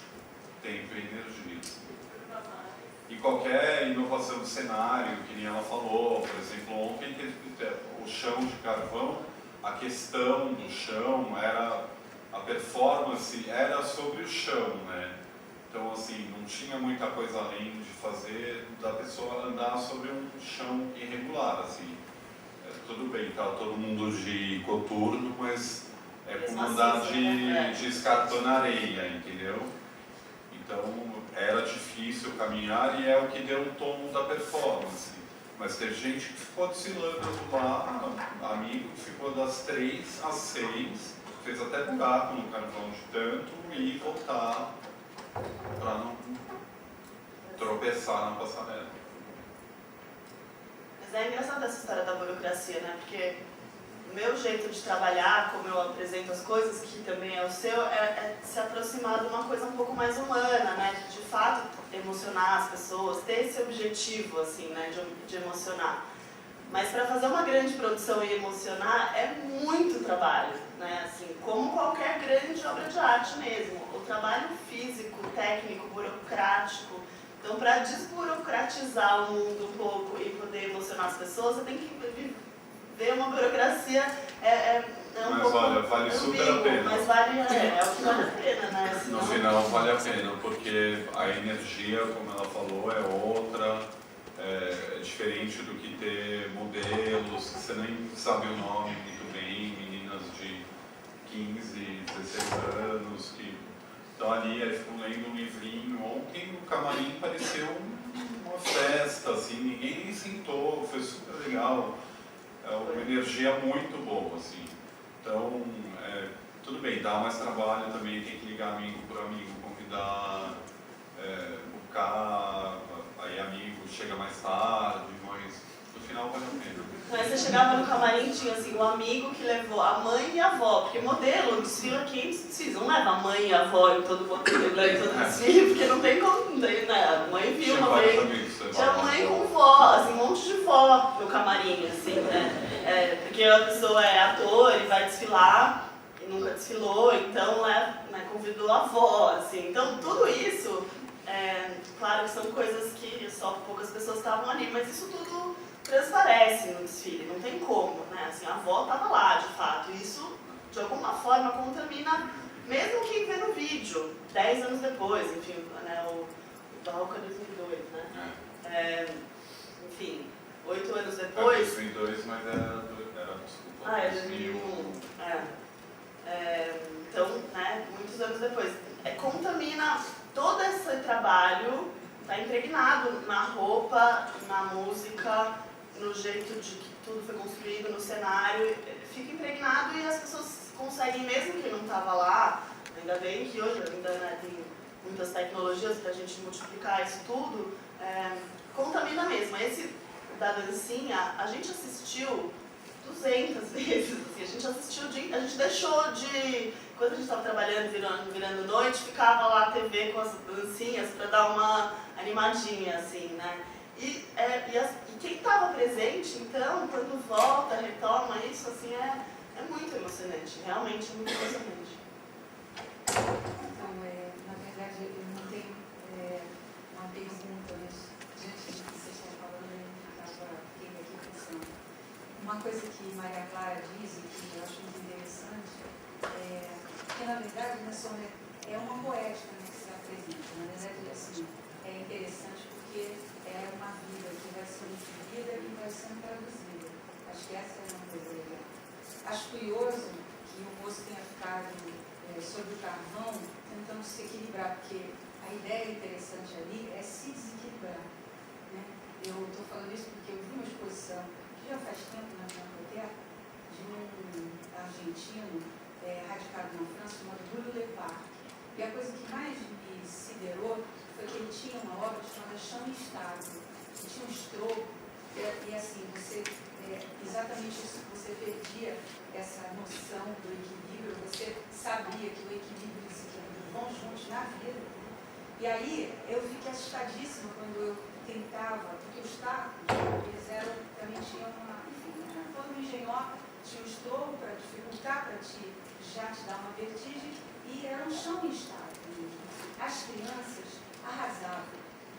tempo e energia. E qualquer inovação de cenário, que nem ela falou, por exemplo, ontem o chão de carvão, a questão do chão a performance era sobre o chão, né? Então, assim, não tinha muita coisa além de fazer da pessoa andar sobre um chão irregular, assim. Tudo bem, tá todo mundo de coturno, mas como andar de escarpa na areia, entendeu? Então, era difícil caminhar e é o que deu o tom da performance. Mas teve gente que ficou desfilando lá, amigo que ficou das 3 às 6, fez até buraco no carvão de tanto e voltar para não tropeçar na passarela. Mas é engraçado essa história da burocracia, né? Porque o meu jeito de trabalhar, como eu apresento as coisas, que também é o seu, é se aproximar de uma coisa um pouco mais humana, né? De fato emocionar as pessoas, ter esse objetivo, assim, né? De emocionar. Mas para fazer uma grande produção e emocionar é muito trabalho, né? Assim, como qualquer grande obra de arte mesmo. O trabalho físico, técnico, burocrático. Então, para desburocratizar o mundo um pouco e poder emocionar as pessoas, você tem que ver uma burocracia um mas pouco olha, vale super a pena. Mas vale, é o que vale a pena, né? No final vale a pena, porque a energia, como ela falou, é outra, é diferente do que ter modelos, que você nem sabe o nome muito bem, meninas de 15, 16 anos, que estão ali, aí ficam lendo um livrinho. Ontem o camarim pareceu uma festa, assim, ninguém nem sentou, foi super legal. Uma energia muito boa, assim. Então, tudo bem, dá mais trabalho também, tem que ligar amigo por amigo, convidar, buscar, aí amigo chega mais tarde, mas no final vale a pena. Mas você chegava no camarim, tinha assim, o amigo que levou a mãe e a avó, porque modelo desfila 500 desfiles, não leva a mãe e a avó em todo modelo, em todo desfile, porque não tem como, não tem, né? A mãe viu uma vez, tinha mãe com vó, assim, um monte de vó no camarim, assim, né? Porque a pessoa é ator e vai desfilar, e nunca desfilou, então, né, convidou a avó, assim, então tudo isso, claro que são coisas que só poucas pessoas estavam ali, mas isso tudo transparece no desfile, não tem como, né? Assim, a avó estava lá, de fato, e isso, de alguma forma, contamina, mesmo quem vê no vídeo, 10 anos depois, enfim, né, o Barroca 2002, né? Enfim, 8 anos depois... 2002, mas era desculpa. 2001. Então, né, muitos anos depois. Contamina todo esse trabalho, está impregnado na roupa, na música, no jeito de que tudo foi construído, no cenário, fica impregnado e as pessoas conseguem, mesmo quem não estava lá, ainda bem que hoje ainda, né, tem muitas tecnologias para a gente multiplicar isso tudo, contamina mesmo. Esse da dancinha, a gente assistiu 200 vezes. Assim, a gente assistiu, a gente deixou de... Quando a gente estava trabalhando, virando noite, ficava lá a TV com as dancinhas para dar uma animadinha, assim, né? E quem estava presente, então, quando volta, retoma isso, assim, é muito emocionante, realmente é muito emocionante. Então, na verdade, eu não tenho uma pergunta, mas diante do que vocês estão falando, eu fiquei aqui pensando. Uma coisa que Maria Clara diz, e que eu acho muito interessante, que na verdade é uma poética, né, que se apresenta. Na verdade, assim, é interessante porque é uma vida que vai sendo vivida e vai sendo traduzida. Acho que essa é uma coisa legal. Acho curioso que o moço tenha ficado sobre o carvão tentando se equilibrar, porque a ideia interessante ali é se desequilibrar. Né? Eu estou falando isso porque eu vi uma exposição que já faz tempo na Pinacoteca de um argentino radicado na França chamado Julio Lepar. E a coisa que mais me siderou foi que ele tinha uma obra chamada Chão e Estado. Ele tinha um estropo, e assim, exatamente isso, você perdia essa noção do equilíbrio, você sabia que o equilíbrio e o desequilíbrio vão juntos na vida. E aí eu fiquei assustadíssima quando eu tentava, porque os tacos, eles também tinham uma, enfim, todo engenhoca tinha um estropo para dificultar, para já te dar uma vertigem, e era um chão em estado. As crianças arrasavam,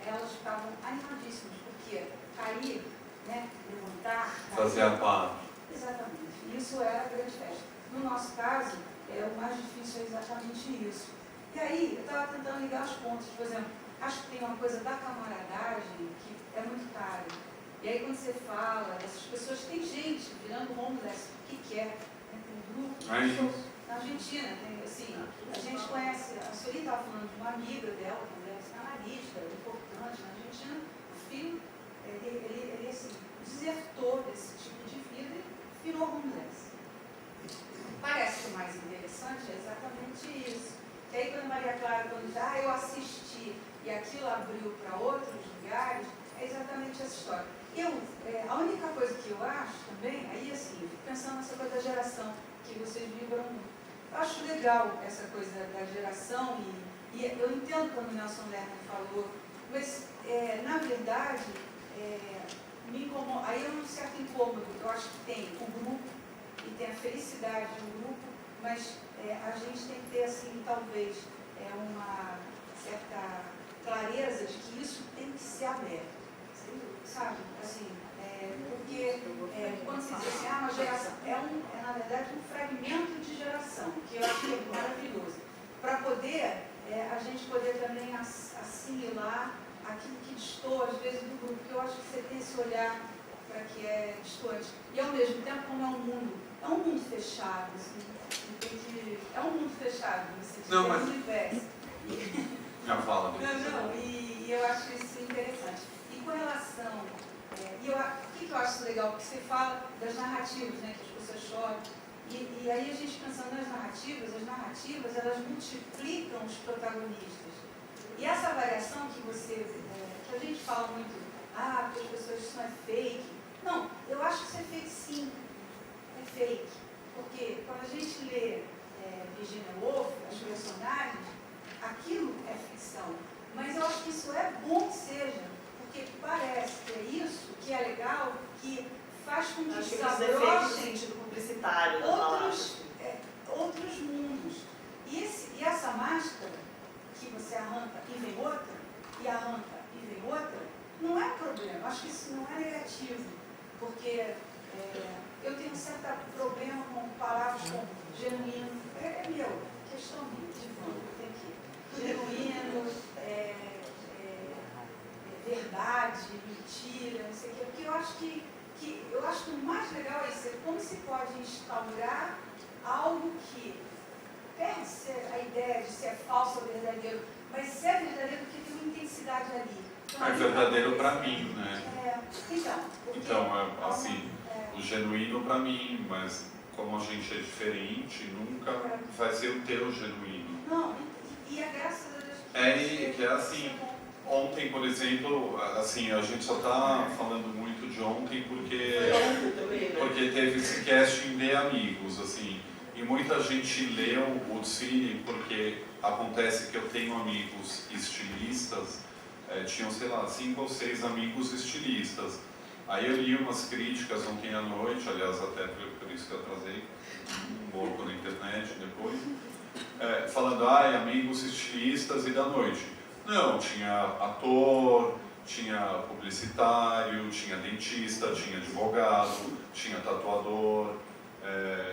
elas ficavam animadíssimas, porque cair, né, levantar... Fazer a parte. Exatamente, isso era a grande festa. No nosso caso, o mais difícil é exatamente isso. E aí, eu estava tentando ligar os pontos, por exemplo, acho que tem uma coisa da camaradagem que é muito cara. E aí, quando você fala dessas pessoas, tem gente virando homeless, o que é? Tem grupos, na Argentina, tem, assim, a gente conhece, a Sueli estava falando de uma amiga dela, também é psicanalista, importante na Argentina, o filho, ele assim, desertou desse tipo de vida e virou homeless. Parece que o mais interessante é exatamente isso. E aí, quando a Maria Clara diz, eu assisti e aquilo abriu para outros lugares, é exatamente essa história. A única coisa que eu acho também, aí assim, eu fico pensando nessa coisa da geração, que vocês vibram muito. Eu acho legal essa coisa da geração e eu entendo quando o Nelson Lerner falou, mas na verdade me incomoda, aí é um certo incômodo. Eu acho que tem o grupo e tem a felicidade de um grupo, mas a gente tem que ter assim, talvez, uma certa clareza de que isso tem que ser aberto, sabe? Assim, porque quando se diz assim, uma geração, na verdade um fragmento de geração, que eu acho que é maravilhoso, para poder a gente poder também assimilar aquilo que destoa às vezes do grupo, porque eu acho que você tem esse olhar para que é distante. E ao mesmo tempo, como é um mundo fechado, assim, é um mundo fechado, você tem um universo. Já fala disso. E eu acho isso interessante. E com relação, o que eu acho legal? Porque você fala das narrativas, né, que as pessoas choram, e aí a gente pensando nas narrativas, as narrativas, elas multiplicam os protagonistas. E essa variação que que a gente fala muito, porque as pessoas, isso não é fake. Não, eu acho que isso é fake sim, é fake. Porque quando a gente lê Virginia Woolf, as personagens, aquilo é ficção. Mas eu acho que isso é bom que seja, porque parece que é isso que é legal, que faz com que se abrochem sentido publicitário outros mundos. E essa máscara que você arranca e vem outra, e arranca e vem outra, não é problema. Acho que isso não é negativo, porque eu tenho um certo problema com palavras como genuíno. É meu, questão minha, de vamos, tem que genuíno, verdade, mentira, não sei o quê. Porque eu acho que o mais legal é isso, como se pode instaurar algo que perde a ideia de se é falso ou verdadeiro, mas se é verdadeiro porque tem uma intensidade ali. Então, é verdadeiro para mim, né? Então, assim, o genuíno para mim, mas como a gente é diferente, nunca vai ser o teu genuíno. Não, e a graça da que é assim, Ontem, por exemplo, assim, a gente só está falando muito de ontem porque teve esse casting de amigos, assim, e muita gente leu o desfile porque acontece que eu tenho amigos estilistas, tinham, sei lá, 5 ou 6 amigos estilistas. Aí eu li umas críticas ontem à noite, aliás, até por isso que eu atrasei um pouco na internet depois, falando, amigos estilistas e da noite. Não, tinha ator, tinha publicitário, tinha dentista, tinha advogado, tinha tatuador,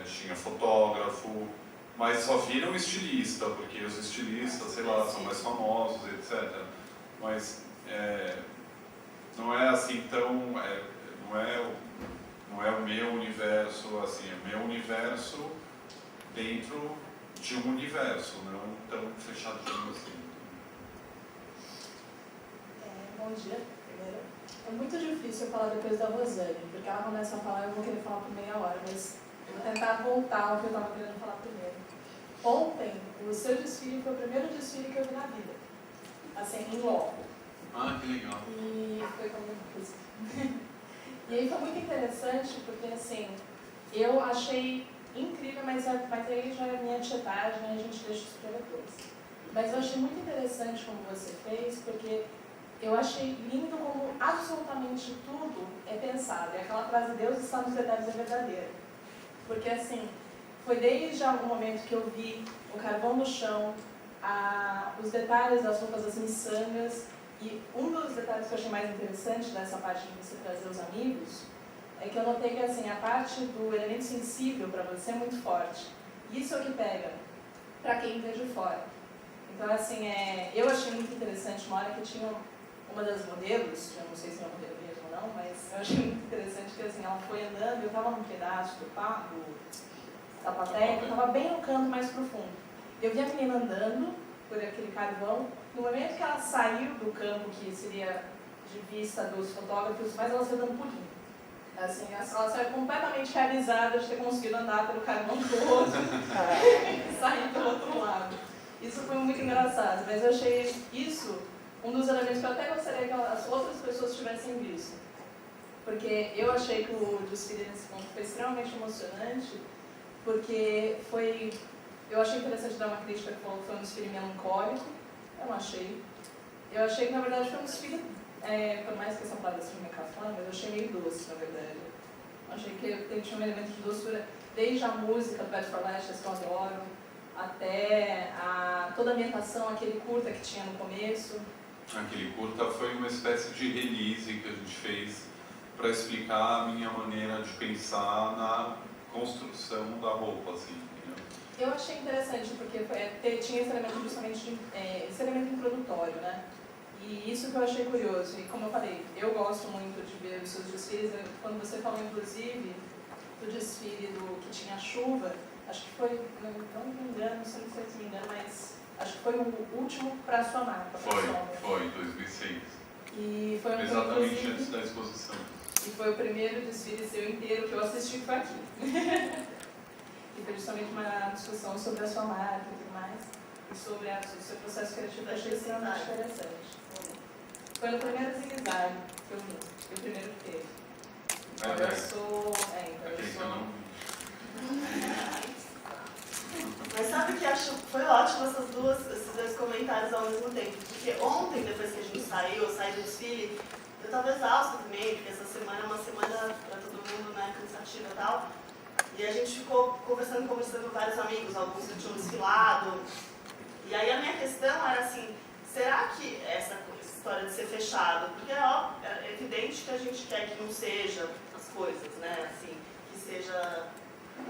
tinha fotógrafo, mas só viram estilista, porque os estilistas, sei lá, são mais famosos, etc. Mas não é assim tão... não é o meu universo, assim, é o meu universo dentro de um universo, não tão fechadinho assim. Bom dia, primeiro. É muito difícil eu falar depois da Rosane, porque ela começa a falar e eu vou querer falar por meia hora, mas eu vou tentar voltar ao que eu estava querendo falar primeiro. Ontem, o seu desfile foi o primeiro desfile que eu vi na vida, assim, em loco. Ah, que legal. E foi como música. E aí foi muito interessante, porque assim, eu achei incrível, mas aí já é a minha tietagem, a gente deixa isso para depois. Mas eu achei muito interessante como você fez, porque eu achei lindo como absolutamente tudo é pensado. E aquela frase, Deus está nos detalhes, é verdadeira. Porque assim, foi desde algum momento que eu vi o carvão no chão, os detalhes das roupas das miçangas. E um dos detalhes que eu achei mais interessante dessa parte de você trazer os amigos é que eu notei que assim, a parte do elemento sensível para você é muito forte. Isso é o que pega para quem vê de fora. Então assim, eu achei muito interessante uma hora que tinha uma das modelos, eu não sei se é uma modelo mesmo ou não, mas eu achei muito interessante que assim, ela foi andando, eu estava num pedaço da plateia, que estava bem no canto mais profundo. Eu vi a menina andando por aquele carvão, no momento que ela saiu do campo, que seria de vista dos fotógrafos, mas ela saiu dando pulinho. Assim, ela saiu completamente realizada de ter conseguido andar pelo carvão todo e sair do outro lado. Isso foi muito engraçado, mas eu achei isso um dos elementos que eu até gostaria que as outras pessoas tivessem visto. Porque eu achei que o desfile nesse ponto foi extremamente emocionante, porque eu achei interessante dar uma crítica que falou que foi um desfile melancólico. Eu não achei. Eu achei que, na verdade, foi um desfile, por mais que essa palavra seja meio cafona, mas eu achei meio doce, na verdade. Eu achei que ele tinha um elemento de doçura, desde a música do Bad for Lashes, que eu adoro, até toda a ambientação, aquele curta que tinha no começo. Aquele curta foi uma espécie de release que a gente fez para explicar a minha maneira de pensar na construção da roupa, assim. Eu achei interessante, porque tinha esse elemento justamente esse elemento introdutório, né? E isso que eu achei curioso. E como eu falei, eu gosto muito de ver os seus desfiles. Quando você falou, inclusive, do desfile que tinha chuva, acho que foi, não me engano, não sei se me engano, mas acho que foi o último para a sua marca. Foi, em 2006. E foi exatamente antes da exposição. E foi o primeiro desfile seu inteiro que eu assisti, que foi aqui. E foi justamente uma discussão sobre a sua marca e tudo mais, e sobre o seu processo criativo, que eu achei extremamente interessante. Foi no primeiro zigue-zague que eu vi, o primeiro que teve. Eu sou... Mas sabe o que acho foi ótimo esses dois comentários ao mesmo tempo? Porque ontem, depois que a gente saiu, eu saí do desfile, eu estava exausta também, porque essa semana é uma semana para todo mundo, né, cansativa e tal. E a gente ficou conversando com vários amigos, alguns que tinham desfilado. E aí a minha questão era assim, será que essa história de ser fechado, porque é evidente que a gente quer que não seja as coisas, né, assim, que seja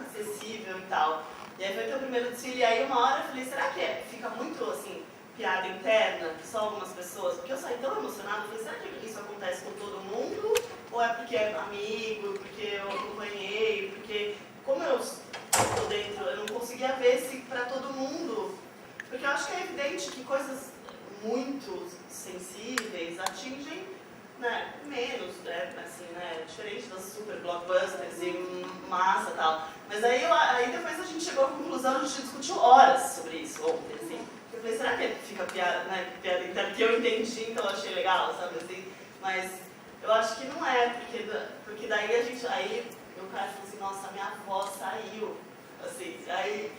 acessível e tal. E aí foi teu primeiro desfile, e aí uma hora eu falei, será que fica muito assim, piada interna, que só algumas pessoas, porque eu saí tão emocionada, eu falei, será que isso acontece com todo mundo? Ou é porque é amigo, porque eu acompanhei, porque como eu estou dentro, eu não conseguia ver se para todo mundo, porque eu acho que é evidente que coisas muito sensíveis atingem, né, menos, né, assim, né, diferente das super blockbusters e massa e tal. Mas aí depois a gente chegou à conclusão, a gente discutiu horas sobre isso ontem, assim. Eu falei, será que fica piada, né, piada interna que eu entendi, então eu achei Mas eu acho que não é, porque daí a gente, aí meu cara falou assim, nossa, minha avó saiu, assim, aí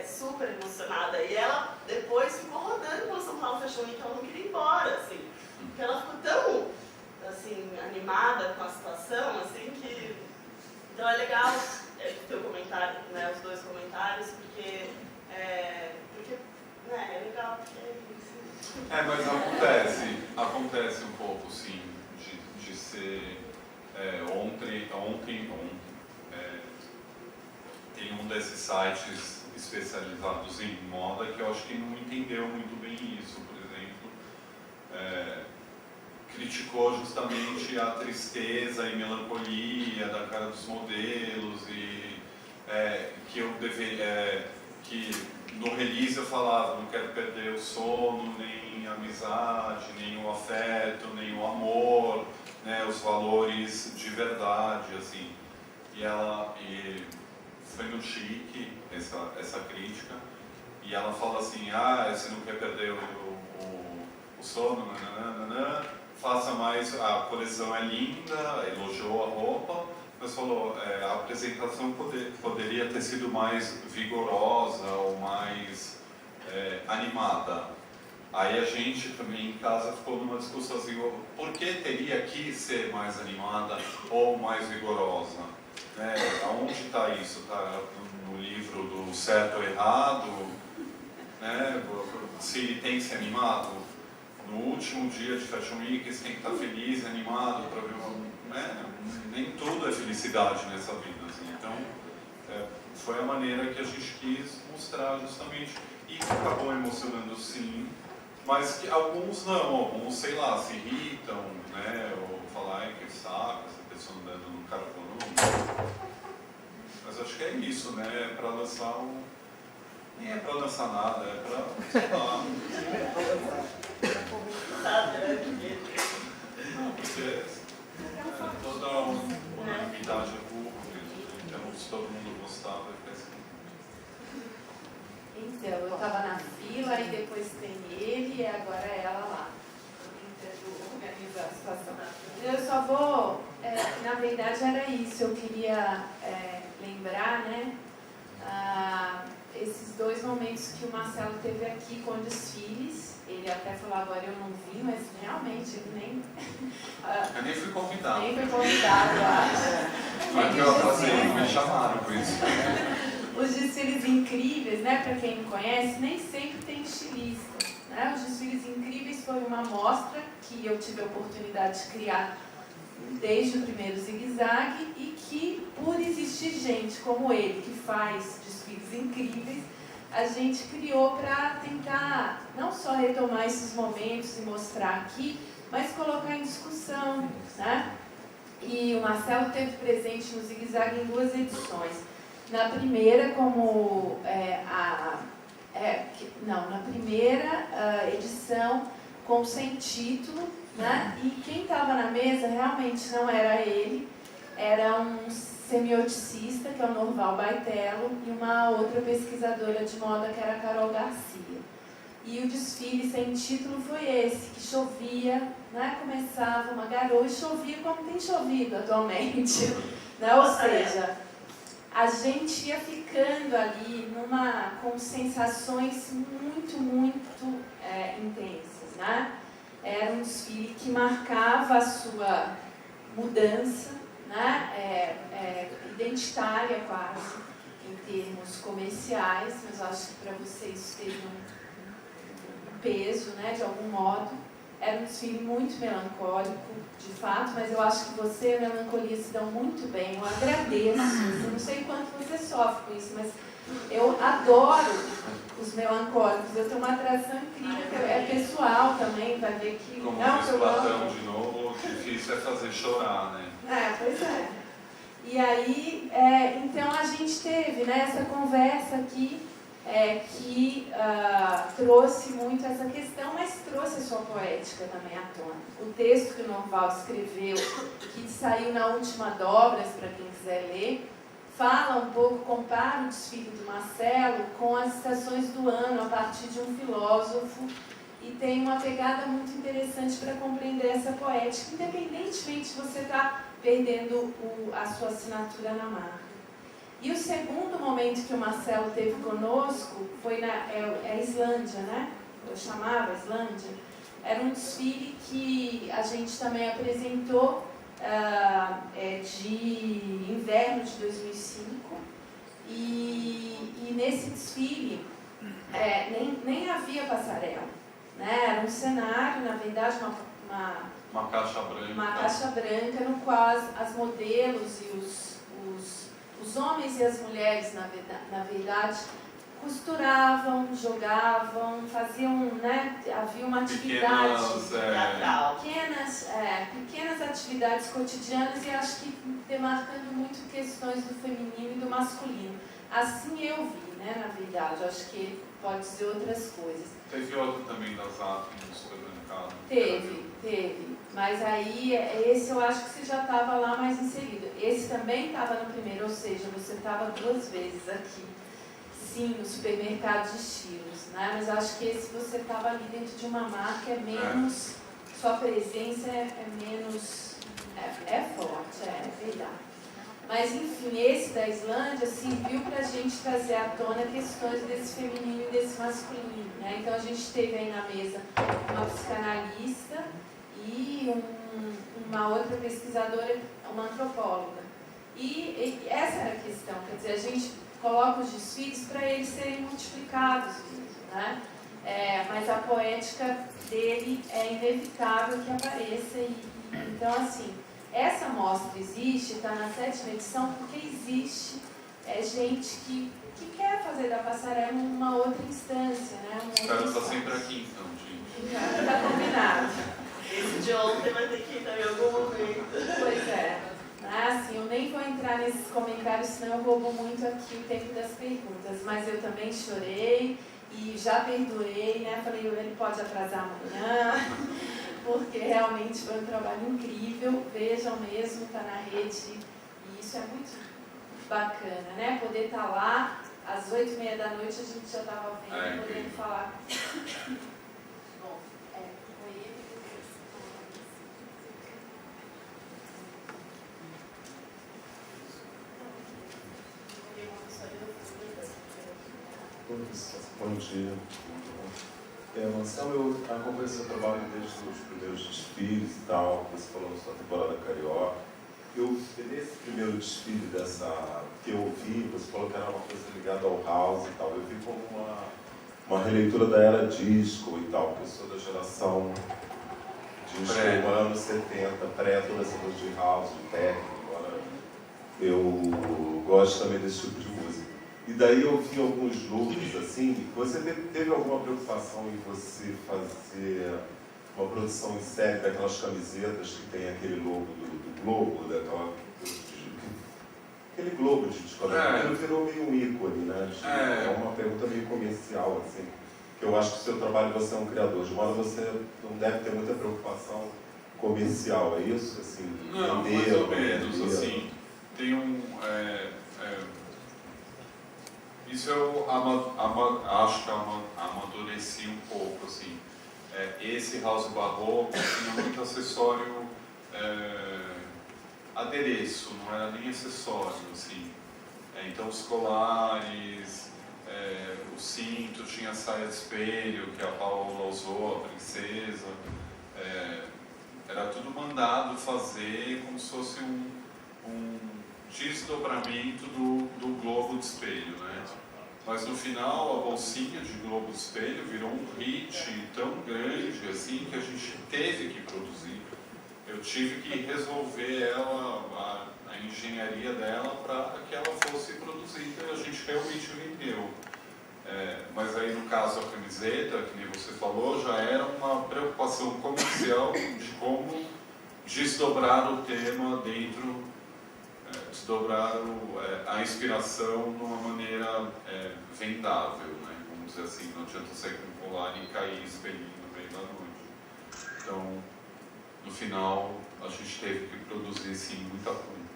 super emocionada, e ela depois ficou rodando pelo São Paulo Fashion Week, ela não queria ir embora, assim, porque ela ficou tão, assim, animada com a situação, assim, que, então é legal ter o comentário, né, os dois comentários, porque é legal, porque mas acontece um pouco, sim, de ser, ontem tem um desses sites especializados em moda que eu acho que não entendeu muito bem isso, por exemplo, criticou justamente a tristeza e melancolia da cara dos modelos e que eu deveria, que no release eu falava, não quero perder o sono, nem a amizade, nem o afeto, nem o amor, né, os valores de verdade, assim. E foi no Chique essa crítica, e ela fala assim, você não quer perder o sono, nananana, faça mais, a coleção é linda, elogiou a roupa, mas falou, a apresentação poderia ter sido mais vigorosa ou mais animada. Aí a gente também em casa ficou numa discussão assim, por que teria que ser mais animada ou mais vigorosa? Aonde está isso? Está no livro do certo ou errado? Né? Se tem que ser animado? No último dia de Fashion Week, você tem que estar feliz, animado para ver nem tudo é felicidade nessa vida, assim. Então, foi a maneira que a gente quis mostrar justamente, e acabou emocionando sim, mas que alguns não, alguns, sei lá, se irritam, né, ou falar, que saco, essa pessoa andando no carbono. Mas acho que é isso, né, é para lançar nem é para lançar nada, é para, sei lá. Toda unanimidade é burro mesmo. Então, se todo mundo gostava, é péssimo. Então, eu estava na fila e depois tem ele e agora é ela lá. Tentando organizar a situação. Eu só vou, na verdade era isso, eu queria lembrar, né, esses dois momentos que o Marcelo teve aqui com desfiles. Ele até falou agora, eu não vi, mas realmente ele nem... eu nem fui convidado. Nem foi convidado, eu acho. Mas eu atrasei, me chamaram por isso. Os desfiles incríveis, né, para quem não conhece, nem sempre tem estilista. Né? Os desfiles incríveis foi uma mostra que eu tive a oportunidade de criar desde o primeiro zigue-zague e que, por existir gente como ele, que faz desfiles incríveis, a gente criou para tentar não só retomar esses momentos e mostrar aqui, mas colocar em discussão, né? E o Marcelo esteve presente no zigue-zague em 2 edições. Na primeira, como na primeira edição, com sem título, né? E quem estava na mesa realmente não era ele, era um semioticista, que é o Norval Baitello, e uma outra pesquisadora de moda, que era a Carol Garcia. E o desfile sem título foi esse, que chovia, né? Começava uma garoa e chovia como tem chovido atualmente. Né? Ou seja, a gente ia ficando ali com sensações muito, muito intensas. Né? Era um desfile que marcava a sua mudança, né? Identitária quase, em termos comerciais, mas eu acho que para vocês isso teve um peso, né, de algum modo. Era um desfile muito melancólico, de fato, mas eu acho que você e a melancolia se dão muito bem. Eu agradeço, eu não sei quanto você sofre com isso, mas eu adoro os melancólicos, eu tenho uma atração incrível, é pessoal também, vai ver que... Como diz Platão de novo, o difícil é fazer chorar, né? Pois é. E aí, então a gente teve, né, essa conversa aqui, que trouxe muito essa questão, mas trouxe a sua poética também à tona. O texto que o Norval escreveu, que saiu na Última Dobras, para quem quiser ler, fala um pouco, compara o desfile do Marcelo com as estações do ano, a partir de um filósofo, e tem uma pegada muito interessante para compreender essa poética, independentemente de você estar perdendo a sua assinatura na marca. E o segundo momento que o Marcelo teve conosco foi na Islândia, né? Eu chamava Islândia. Era um desfile que a gente também apresentou de inverno de 2005. E nesse desfile nem havia passarela, né? Era um cenário, na verdade, uma caixa branca. Uma caixa branca no qual as modelos e os homens e as mulheres, na verdade, costuravam, jogavam, faziam, né? Havia uma atividade pequenas atividades cotidianas e acho que demarcando muito questões do feminino e do masculino. Assim eu vi, né? Na verdade, acho que pode dizer outras coisas. Teve outro também das Atos no supermercado? Teve. Mas aí, esse eu acho que você já estava lá mais inserido. Esse também estava no primeiro, ou seja, você estava 2 vezes aqui. Sim, no supermercado de estilos, né? Mas acho que esse você estava ali dentro de uma marca, menos... Sua presença é menos... É forte, é verdade. Mas, enfim, esse da Islândia serviu para a gente trazer à tona questões desse feminino e desse masculino, né? Então, a gente teve aí na mesa uma psicanalista e uma outra pesquisadora, uma antropóloga. E essa era a questão, quer dizer, a gente coloca os desfiles para eles serem multiplicados mesmo, né? Mas a poética dele é inevitável que apareça. Então, assim, essa mostra existe, está na 7ª edição, porque existe gente que quer fazer da passarela uma outra instância, né? O cara está sempre aqui, então, gente. Está combinado. Esse de ontem vai ter que ir em algum momento. Pois é. Assim, eu nem vou entrar nesses comentários, senão eu roubo muito aqui o tempo das perguntas. Mas eu também chorei e já perdoei, né? Falei, ele pode atrasar amanhã, porque realmente foi um trabalho incrível. Vejam mesmo, está na rede e isso é muito bacana, né? Poder estar lá, às 8h30 da noite a gente já estava vendo, podendo falar. Bom, foi ele. Bom dia. Marcelo, eu acompanho seu trabalho desde os primeiros desfiles e tal, você falou na sua temporada carioca. Nesse primeiro desfile que eu vi, você falou que era uma coisa ligada ao house e tal, eu vi como uma releitura da era disco e tal, porque eu sou da geração disco anos 70, pré todas as coisas de house, de techno, embora eu gosto também desse tipo de música. E daí eu vi alguns looks assim. Você teve alguma preocupação em você fazer uma produção em série daquelas camisetas que tem aquele logo do Globo, aquele Globo de discografia? Virou meio um ícone, né? É uma pergunta meio comercial, assim. Que eu acho que o seu trabalho, você é um criador. De modo você não deve ter muita preocupação comercial, é isso? Assim, não, mais ou menos, assim. Tem isso eu acho que amadureci um pouco, assim. Esse house barroco tinha muito acessório, adereço, não era nem acessório, assim. Então os colares, o cinto, tinha a saia de espelho que a Paula usou, a princesa. Era tudo mandado fazer como se fosse um desdobramento do globo de espelho, né? Mas no final a bolsinha de globo de espelho virou um hit tão grande assim que a gente teve que produzir. Eu tive que resolver ela, a engenharia dela, para que ela fosse produzida e a gente realmente vendeu. Mas aí no caso a camiseta, que nem você falou, já era uma preocupação comercial de como desdobrar o tema dentro, desdobrar a inspiração de uma maneira vendável, né? Vamos dizer assim, não adianta sair com um colar e cair espelhinho no meio da noite. Então, no final, a gente teve que produzir, sim, muita coisa.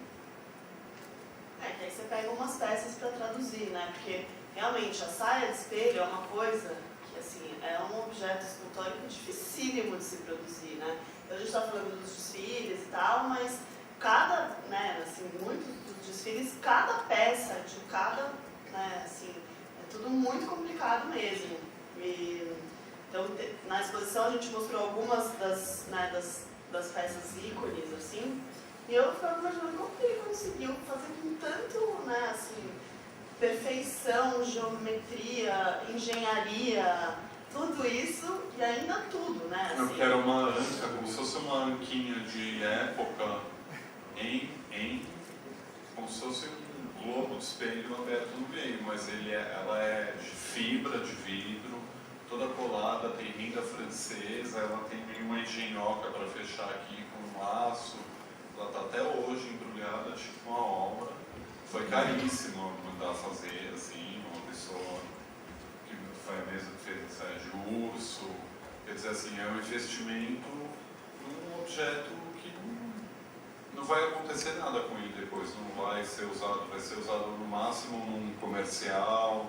Que aí você pega umas peças para traduzir, né? Porque, realmente, a saia de espelho é uma coisa que assim, é um objeto escultórico dificílimo de se produzir, né? Então a gente está falando dos desfiles e tal, mas cada, né, assim, muitos dos desfiles, cada peça de cada, né, assim, é tudo muito complicado mesmo. Então, na exposição a gente mostrou algumas das peças ícones, assim, e eu ficava imaginando como que ele conseguiu fazer com tanto, né, assim, perfeição, geometria, engenharia, tudo isso e ainda tudo, né? Assim. Eu quero uma anca, como se fosse uma anquinha de época, como se fosse um globo de espelho aberto no meio, mas ela é de fibra de vidro, toda colada, tem renda francesa, ela tem meio uma engenhoca para fechar aqui com um laço, ela está até hoje embrulhada, tipo uma obra. Foi caríssimo mandar fazer, assim, uma pessoa que foi a mesma que fez ensaio de urso. Quer dizer, assim, é um investimento num objeto que não vai acontecer nada com ele depois, não vai ser usado no máximo num comercial,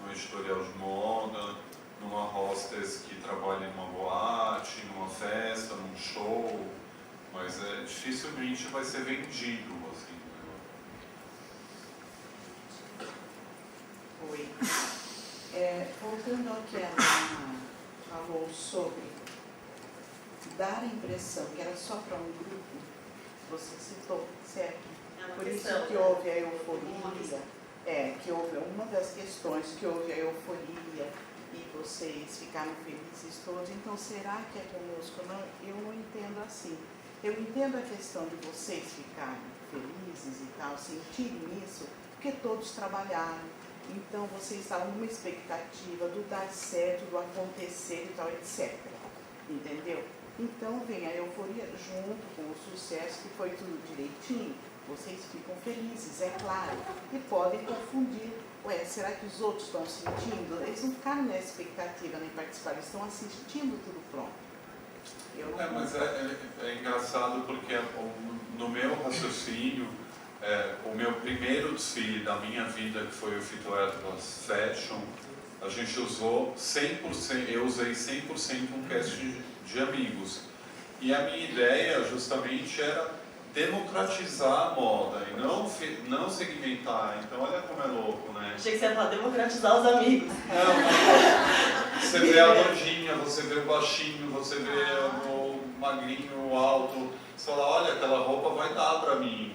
num editorial de moda, numa hostess que trabalha numa boate, numa festa, num show, mas dificilmente vai ser vendido, assim. Oi. Voltando ao que a Ana falou sobre dar a impressão que era só para um grupo, você citou, certo? Por isso que houve a euforia, que houve uma das questões que houve a euforia e vocês ficaram felizes todos. Então, será que é conosco? Não, eu não entendo assim. Eu entendo a questão de vocês ficarem felizes e tal, sentirem isso, porque todos trabalharam. Então, vocês estavam numa expectativa do dar certo, do acontecer e tal, etc. Entendeu? Então, vem a euforia junto com o sucesso, que foi tudo direitinho. Vocês ficam felizes, é claro. E podem confundir. Ué, será que os outros estão sentindo? Eles não ficaram nessa expectativa nem participaram, eles estão assistindo tudo pronto. Mas é engraçado porque no meu raciocínio, o meu primeiro desfile da minha vida, que foi o Fito Atlas Fashion, a gente usou 100%, eu usei 100% um casting de amigos. E a minha ideia justamente era democratizar a moda e não segmentar. Então olha como é louco, né? Achei que você ia falar democratizar os amigos. Não, você vê a gordinha, você vê o baixinho, você vê o magrinho, o alto. Você fala, olha, aquela roupa vai dar pra mim.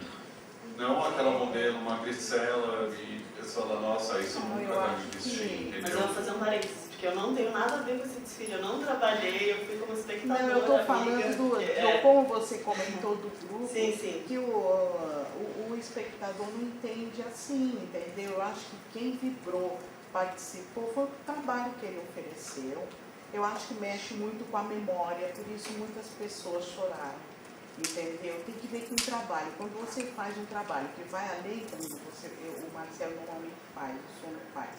Não aquela modelo, magricela, e você fala, nossa, isso nunca vai me vestir, entendeu? Mas eu vou fazer um parênteses, porque eu não tenho nada a ver com esse desfile, eu não trabalhei, eu fui como espectadora. Não, eu estou falando como você comentou do grupo, sim. que o espectador não entende assim, entendeu? Eu acho que quem vibrou, participou, foi o trabalho que ele ofereceu. Eu acho que mexe muito com a memória, por isso muitas pessoas choraram. Entendeu? Tem que ver com o trabalho. Quando você faz um trabalho que vai além, como o Marcelo normalmente faz, o Sono faz,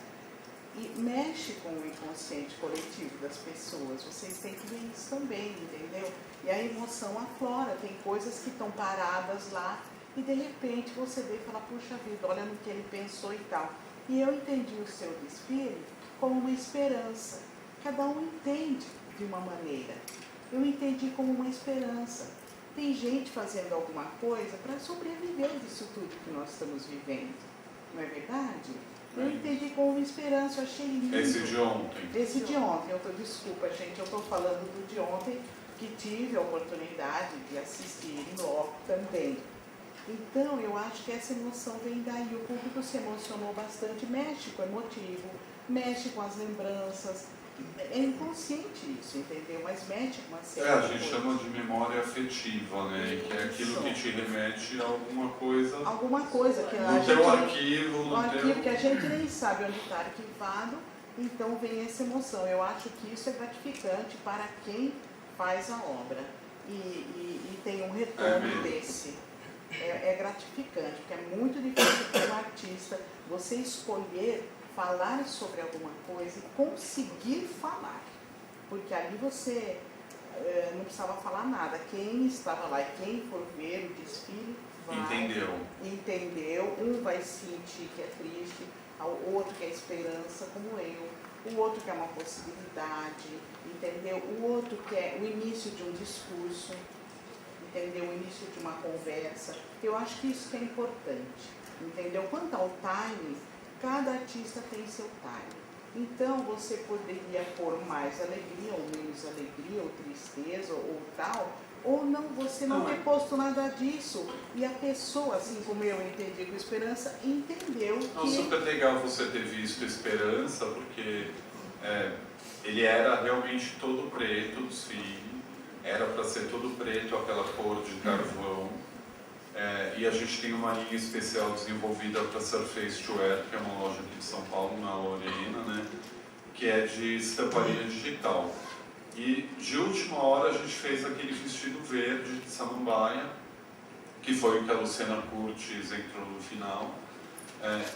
e mexe com o inconsciente coletivo das pessoas, vocês têm que ver isso também, entendeu? E a emoção aflora, tem coisas que estão paradas lá e de repente você vê e fala, puxa vida, olha no que ele pensou e tal. E eu entendi o seu desfile como uma esperança. Cada um entende de uma maneira. Eu entendi como uma esperança. Tem gente fazendo alguma coisa para sobreviver disso tudo que nós estamos vivendo. Não é verdade? Eu entendi como uma esperança, eu achei lindo. Esse de ontem. Esse de ontem. Desculpa, gente, eu estou falando do de ontem, que tive a oportunidade de assistir em loco também. Então, eu acho que essa emoção vem daí. O público se emocionou bastante, mexe com o emotivo, mexe com as lembranças. É inconsciente isso, entendeu? Mas mexe com uma série a gente chama de memória afetiva, né? Que é aquilo que te remete a alguma coisa. Alguma coisa que no teu arquivo, no arquivo que a gente nem sabe onde está arquivado, então vem essa emoção. Eu acho que isso é gratificante para quem faz a obra e tem um retorno desse. É gratificante, porque é muito difícil para um artista você escolher falar sobre alguma coisa e conseguir falar, porque ali você não precisava falar nada. Quem estava lá e quem for ver o desfile vai entendeu. Um vai sentir que é triste, o outro que é esperança, como eu. o outro quer uma possibilidade, entendeu? O outro quer o início de um discurso, entendeu? O início de uma conversa. Eu acho que isso que é importante, entendeu? Quanto ao time, cada artista tem seu time. Então, você poderia pôr mais alegria, ou menos alegria, ou tristeza, ou tal, ou não, você não ter posto nada disso. E a pessoa, assim como eu entendi com Esperança, entendeu Não, que... super legal você ter visto Esperança, porque ele era realmente todo preto, o desfile, era para ser todo preto, aquela cor de carvão. E a gente tem uma linha especial desenvolvida para Surface to Wear, que é uma loja aqui de São Paulo, na Lorena, né, que é de estamparia digital. E de última hora a gente fez aquele vestido verde de samambaia, que foi o que a Luciana Curtis entrou no final,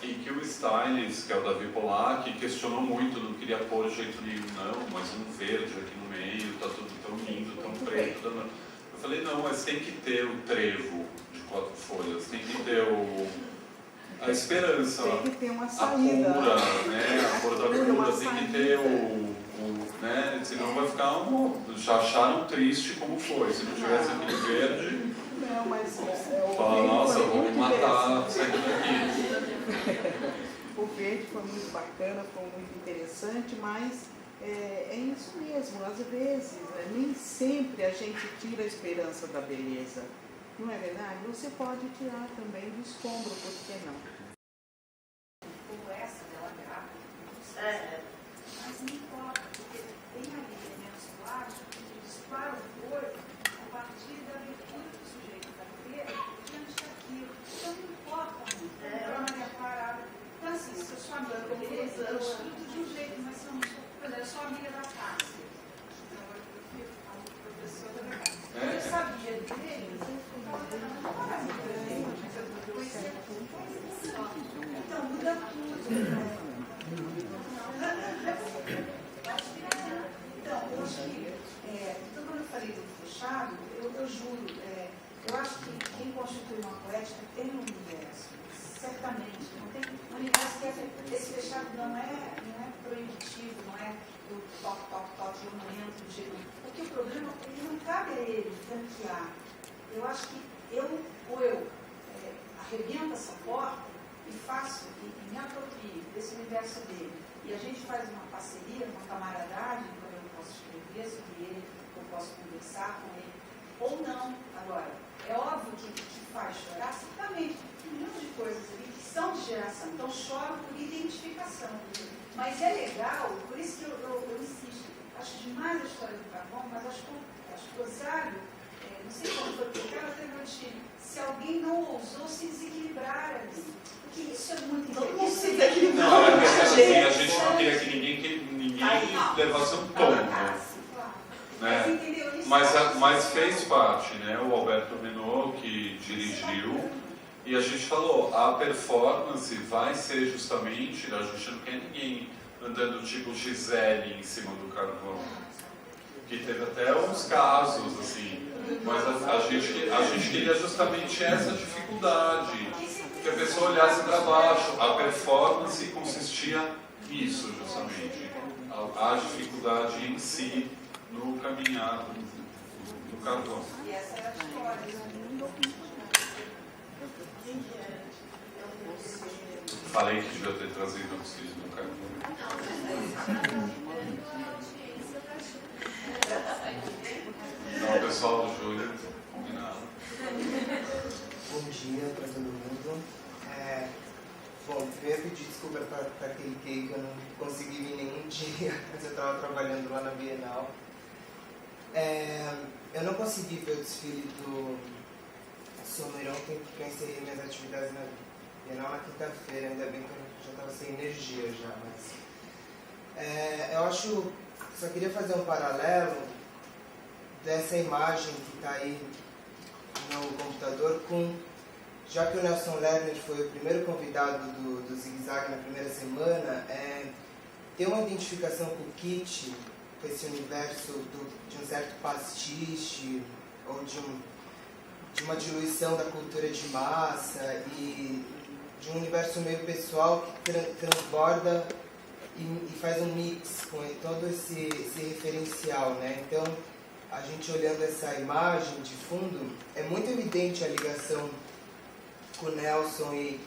e que o stylist, que é o Davi Polak, questionou muito, não queria pôr de jeito nenhum, não, mas um verde aqui no meio, tá tudo tão lindo, tão preto. Eu falei, não, mas tem que ter o trevo de 4 folhas, tem que ter a esperança, tem que ter uma saída, a cura, né, a cor da cura, tem que ter né, senão vai ficar já acharam triste como foi, se não tivesse aquele verde, não, mas fala, nossa, vamos matar, sai daqui. O verde foi muito bacana, foi muito interessante, mas é isso mesmo, às vezes, nem sempre a gente tira a esperança da beleza, não é verdade? Você pode tirar também do escombro, por que não? Como essa dela grávida, mas não importa, porque tem ali elementos plásticos que disparam o corpo a partir da abertura que o sujeito vai ter diante daquilo. Então não importa muito, é uma minha parada. Então assim, se eu sou amiga dele, eu estudo de um jeito, mas se eu não sou, por exemplo, eu sou amiga da Cássia. Então eu fui a professora da Cássia. Eu sabia dele, então muda tudo. Então, eu acho que, então quando eu falei do fechado, eu juro, eu acho que quem constitui uma poética tem um universo, certamente. Não tem um universo que esse fechado não é proibitivo, não é do toque, eu não entro do jeito. Porque o problema é que não cabe a ele franquear. Eu acho que eu arrebento essa porta e faço, e me aproprio desse universo dele. E a gente faz uma parceria, uma camaradagem, quando eu posso escrever sobre ele, eu posso conversar com ele, ou não. Agora, é óbvio que faz chorar, certamente, tem milhões de coisas ali que são de geração, então choram por identificação. Mas é legal, por isso que eu insisto, acho demais a história do carvão, mas acho que o Rosário, não sei como foi, porque ela teve um time, se alguém não ousou se desequilibrar ali. Porque isso é muito interessante. Não, assim, a gente não queria que ninguém levasse um tombo, né? Mas fez parte, né? O Alberto Renault que dirigiu, e a gente falou, a performance vai ser justamente, a gente não quer ninguém andando tipo Gisele em cima do carvão, que teve até uns casos, assim, mas a gente queria justamente essa dificuldade, que a pessoa olhasse para baixo. A performance consistia nisso, justamente, a dificuldade em si no caminhar do carvão. E essa é a história. Falei que devia ter trazido os filhos do carvão. Então, pessoal do Júlio, combinado. Bom dia para todo mundo. Bom, primeiro pedir desculpa para aquele que eu não consegui vir nenhum dia, mas eu estava trabalhando lá na Bienal. Eu não consegui ver o desfile do Someirão porque eu encerrei minhas atividades na Bienal na quinta-feira, ainda bem que eu já estava sem energia já, mas eu acho, só queria fazer um paralelo dessa imagem que está aí no computador com, já que o Nelson Lerner foi o primeiro convidado do Zig Zag na primeira semana, ter uma identificação com o kit, com esse universo de um certo pastiche ou de uma diluição da cultura de massa e de um universo meio pessoal que transborda e faz um mix com todo esse referencial, né? Então, a gente olhando essa imagem de fundo, é muito evidente a ligação com o Nelson e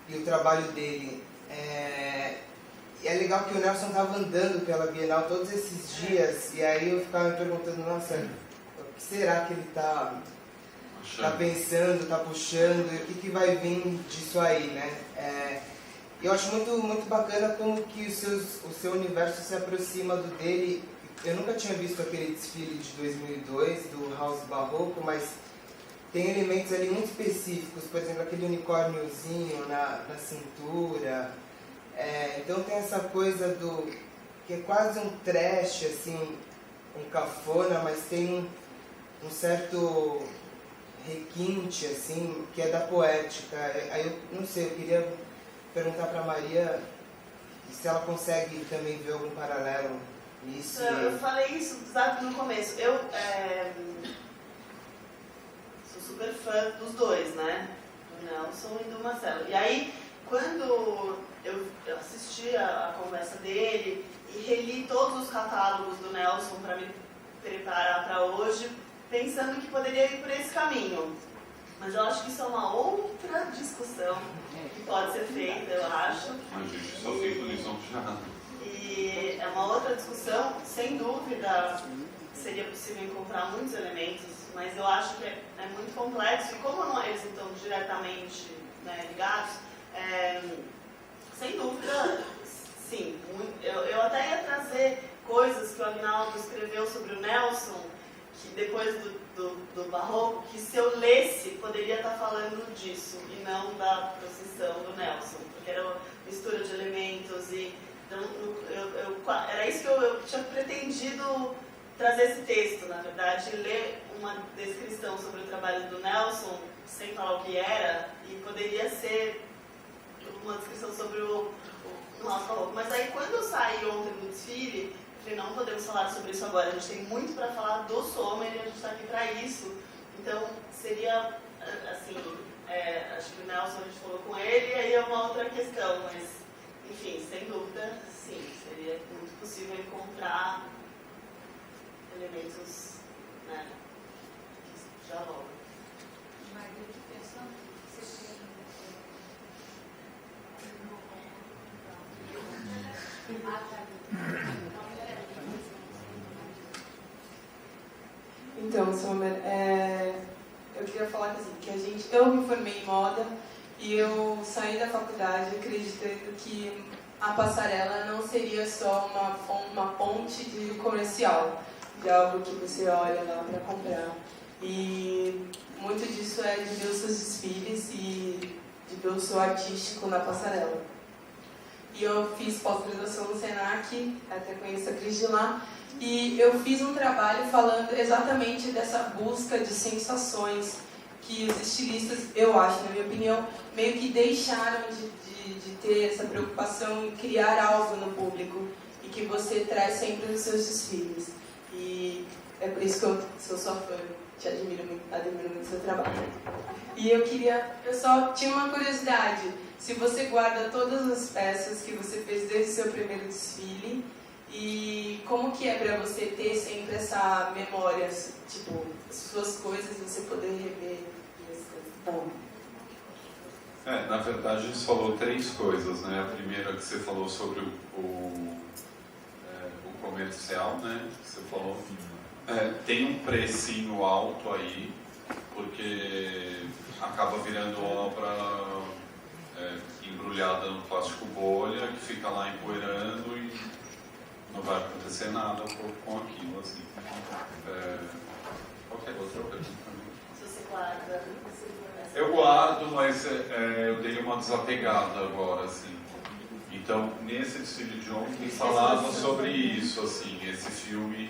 o trabalho dele. E é legal que o Nelson estava andando pela Bienal todos esses dias, e aí eu ficava me perguntando, nossa, o que será que ele está pensando, está puxando, e o que vai vir disso aí, né? Eu acho muito bacana como que o seu universo se aproxima do dele. Eu nunca tinha visto aquele desfile de 2002, do House Barroco, mas tem elementos ali muito específicos, por exemplo, aquele unicórniozinho na cintura. Então tem essa coisa que é quase um trash, assim, um cafona, mas tem um certo requinte, assim, que é da poética. Aí eu não sei, eu queria perguntar para a Maria se ela consegue também ver algum paralelo nisso. Eu falei isso, sabe, no começo. Eu sou super fã dos dois, né? Do Nelson e do Marcelo. E aí, quando eu assisti a conversa dele e reli todos os catálogos do Nelson para me preparar para hoje, pensando que poderia ir por esse caminho. Mas eu acho que isso é uma outra discussão que pode ser feita, eu acho. A gente só fica lisonjeado. E é uma outra discussão, sem dúvida, seria possível encontrar muitos elementos, mas eu acho que é muito complexo. E como eles não estão diretamente, né, ligados, sem dúvida, sim. Eu até ia trazer coisas que o Agnaldo escreveu sobre o Nelson, que depois do Barroco, que se eu lesse, poderia estar falando disso, e não da procissão do Nelson, porque era uma mistura de elementos, e então, era isso que eu tinha pretendido trazer esse texto, na verdade, ler uma descrição sobre o trabalho do Nelson, sem falar o que era, e poderia ser uma descrição sobre o nosso Barroco. Mas aí, quando eu saí ontem do desfile, não podemos falar sobre isso agora, a gente tem muito para falar do Sommer e a gente está aqui para isso. Então, seria, assim, acho que o Nelson, a gente falou com ele, e aí é uma outra questão, mas, enfim, sem dúvida, sim, seria muito possível encontrar elementos, né, que dialogam. Maria, que pensando que você Então, Sommer, eu queria falar que eu me formei em moda e eu saí da faculdade acreditando que a passarela não seria só uma ponte de comercial, de algo que você olha lá para comprar. E muito disso é de ver os seus desfiles e de ver o seu artístico na passarela. E eu fiz pós-graduação no Senac, até conheço a Cris de lá, e eu fiz um trabalho falando exatamente dessa busca de sensações que os estilistas, eu acho, na minha opinião, meio que deixaram de ter essa preocupação em criar algo no público e que você traz sempre nos seus desfiles. E é por isso que eu sou sua fã, te admiro muito o seu trabalho. E eu só tinha uma curiosidade, se você guarda todas as peças que você fez desde o seu primeiro desfile, e como que é para você ter sempre essa memória, tipo, suas coisas, você poder rever isso? Na verdade, a gente falou três coisas, né? A primeira que você falou sobre o comercial, né? Que você falou. Tem um precinho alto aí, porque acaba virando obra embrulhada no plástico bolha, que fica lá empoeirando e não vai acontecer nada com aquilo, assim. Qualquer outra pergunta também. Se você guarda, eu guardo, mas eu dei uma desapegada agora, assim. Então, nesse desfile de ontem, falava sobre isso, assim, esse filme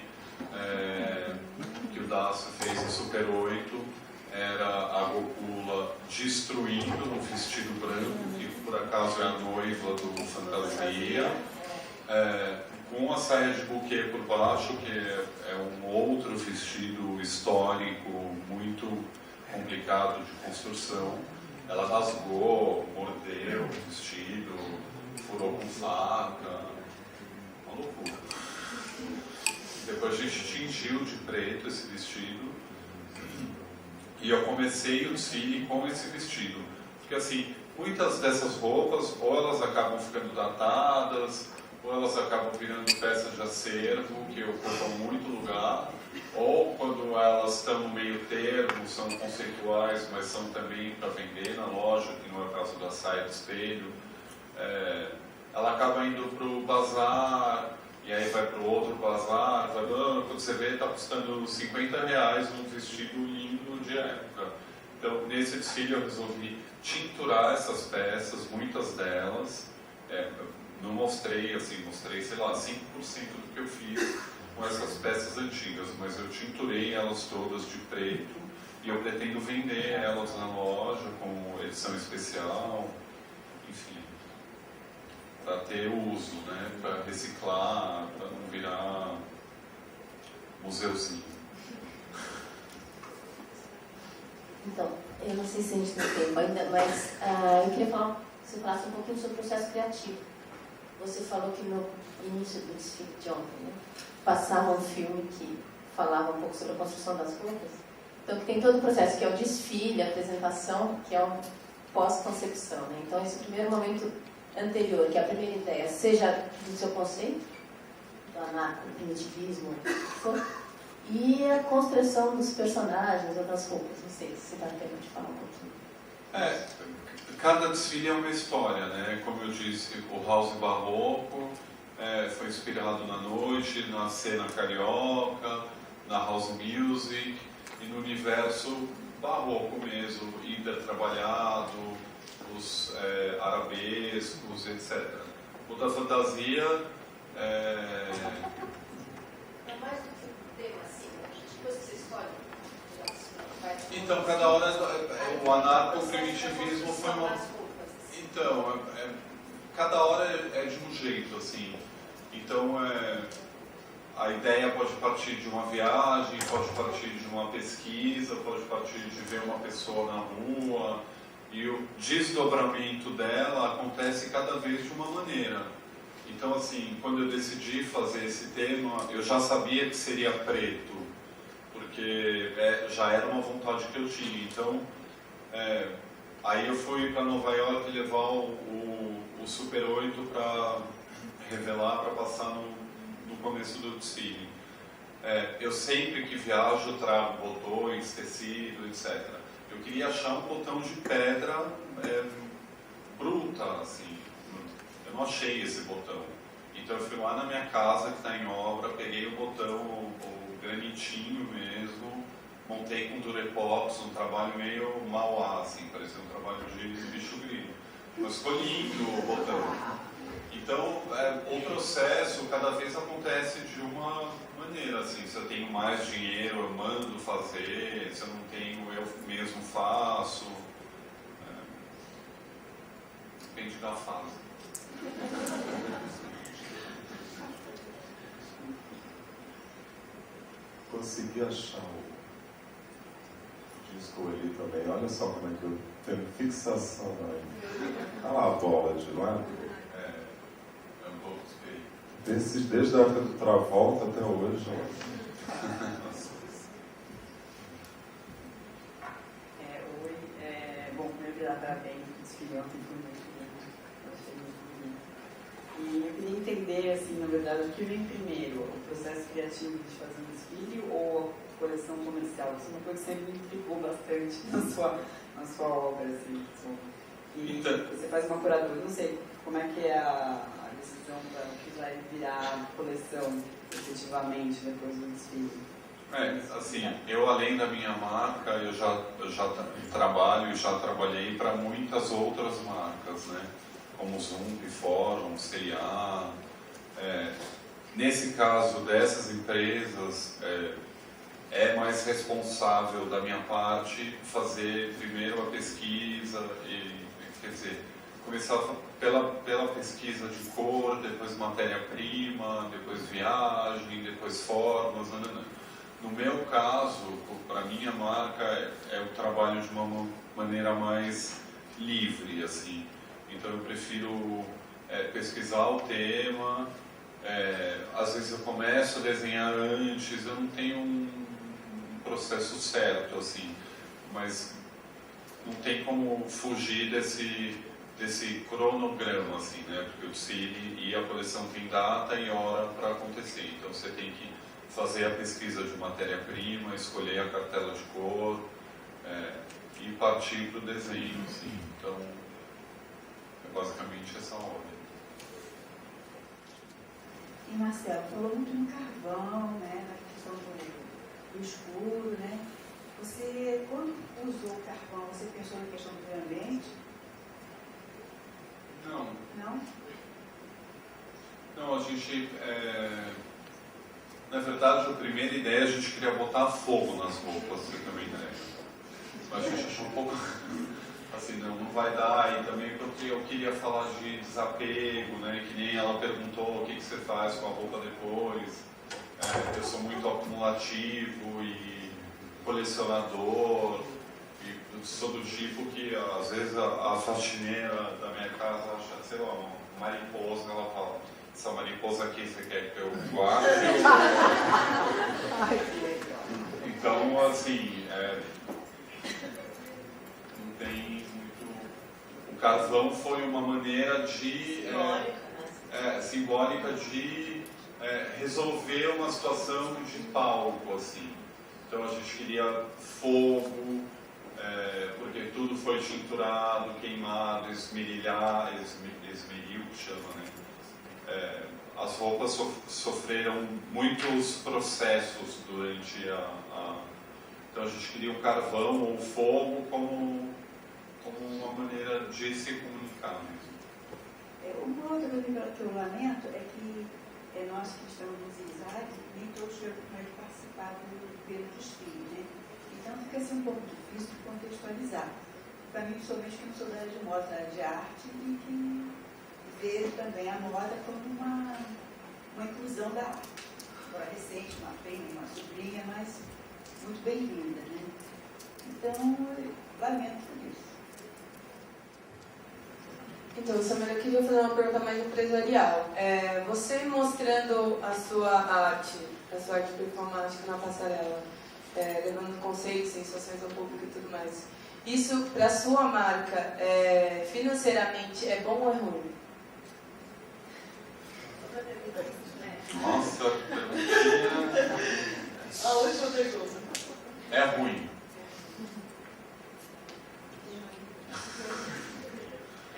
que o Dácio fez em Super 8, era a Gokula destruindo um vestido branco, que por acaso é a noiva do Fantasia, com a saia de buquê por baixo, que é um outro vestido histórico muito complicado de construção. Ela rasgou, mordeu o vestido, furou com faca. Depois a gente tingiu de preto esse vestido e eu comecei o desfile com esse vestido. Porque assim, muitas dessas roupas, ou elas acabam ficando datadas, ou elas acabam virando peças de acervo que ocupam muito lugar, ou quando elas estão no meio termo, são conceituais, mas são também para vender na loja, que não é o caso da saia de espelho. Ela acaba indo para o bazar, e aí vai para o outro bazar, quando você vê, está custando R$50 um vestido lindo de época. Então, nesse desfile eu resolvi tinturar essas peças, muitas delas. Não mostrei, assim, mostrei, sei lá, 5% do que eu fiz com essas peças antigas, mas eu tinturei elas todas de preto e eu pretendo vender elas na loja como edição especial, enfim, para ter uso, né, para reciclar, para não virar museuzinho. Então, eu não sei se a gente tem tempo ainda, mas eu queria falar, você falasse um pouquinho sobre o processo criativo. Você falou que no início do desfile de ontem, né, passava um filme que falava um pouco sobre a construção das roupas. Então, que tem todo o processo, que é o desfile, a apresentação, que é o pós-concepção, né? Então, esse primeiro momento anterior, que é a primeira ideia, seja do seu conceito, do anarco-primitivismo, e a construção dos personagens ou das roupas. Não sei se você dá tempo de falar um pouquinho. Cada desfile é uma história, né? Como eu disse, o House Barroco foi inspirado na noite, na cena carioca, na House Music e no universo barroco mesmo, hiper-trabalhado, os arabescos, etc. O da fantasia É mais do que um tema, assim, depois que você escolhe. Então, cada hora, o anarco-primitivismo foi uma... Então, cada hora é de um jeito, assim. Então, a ideia pode partir de uma viagem, pode partir de uma pesquisa, pode partir de ver uma pessoa na rua, e o desdobramento dela acontece cada vez de uma maneira. Então, assim, quando eu decidi fazer esse tema, eu já sabia que seria preto, porque já era uma vontade que eu tinha. Então, aí eu fui para Nova York levar o Super 8 para revelar, para passar no começo do desfile. Eu sempre que viajo trago botões, tecido, etc. Eu queria achar um botão de pedra bruta, assim. Eu não achei esse botão. Então eu fui lá na minha casa, que está em obra, peguei o botão, o granitinho mesmo, montei com durepox, um trabalho meio mauá, assim, parecia um trabalho de bicho grilo. Mas ficou lindo o botão. Então, o processo cada vez acontece de uma maneira, assim, se eu tenho mais dinheiro, eu mando fazer, se eu não tenho, eu mesmo faço. Depende da fase. Consegui achar o disco ali também. Olha só como é que eu tenho fixação aí. Olha lá a bola de lá. É um pouco feio. Desde a época do Travolta até hoje. Bom, primeiro parabéns pro desfile ontem, foi muito bonito. Achei muito bonito. E eu queria entender, assim, na verdade, o que vem primeiro, o processo criativo de fazer um desfile ou a coleção comercial? Isso é uma coisa que sempre me intrigou bastante na sua obra, assim. E então, você faz uma curadoria, não sei como é que é a decisão para o que vai virar coleção, efetivamente, depois do desfile. Assim, eu além da minha marca, eu já trabalho e já trabalhei para muitas outras marcas, né? Como Zump, Fórum, C&A. Nesse caso dessas empresas, é mais responsável da minha parte fazer primeiro a pesquisa e, quer dizer, começar pela pesquisa de cor, depois matéria-prima, depois viagem, depois formas, No meu caso, para a minha marca, é o trabalho de uma maneira mais livre, assim. Então eu prefiro pesquisar o tema, às vezes eu começo a desenhar antes, eu não tenho um processo certo, assim, mas não tem como fugir desse cronograma, assim, né? Porque o desfile e a coleção tem data e hora para acontecer, então você tem que fazer a pesquisa de matéria-prima, escolher a cartela de cor e partir para o desenho, assim. Então, é basicamente essa ordem. E Marcelo, falou muito no carvão, né, na questão do escuro, né? Você, quando usou o carvão, você pensou na questão do meio ambiente? Não. Não? Não, a gente... Na verdade, a primeira ideia a gente queria botar fogo nas roupas, você também, né? Mas a gente achou um pouco... assim, não vai dar, e também porque eu queria falar de desapego, né? Que nem ela perguntou o que você faz com a roupa depois. Eu sou muito acumulativo e colecionador, e sou do tipo que às vezes a faxineira da minha casa acha, sei lá, uma mariposa, ela fala, essa mariposa aqui você quer que eu guarde? Ai, que legal. Então, assim, não tem muito... O carvão foi uma maneira de... simbólica de resolver uma situação de palco, assim. Então a gente queria fogo, porque tudo foi tinturado, queimado, esmerilhar, esmeril que chama, né? As roupas sofreram muitos processos durante Então a gente queria o carvão ou o fogo como uma maneira de se comunicar mesmo. Uma outra coisa que eu lamento é que nós que estamos no Zigue-Zague, nem todos nós participamos do desfile, né? Então fica assim um pouco difícil de contextualizar. Para mim, somente que eu sou da área de moda, da área de arte, e que vejo também a moda como uma inclusão da arte. Agora recente, uma prima, uma sobrinha, mas muito bem-vinda, né? Então, lamento por isso. Então, Samara, eu queria fazer uma pergunta mais empresarial. Você mostrando a sua arte performática na passarela, levando conceitos, sensações ao público e tudo mais, isso para a sua marca, financeiramente, é bom ou é ruim? Nossa, perguntinha... A última pergunta. É ruim.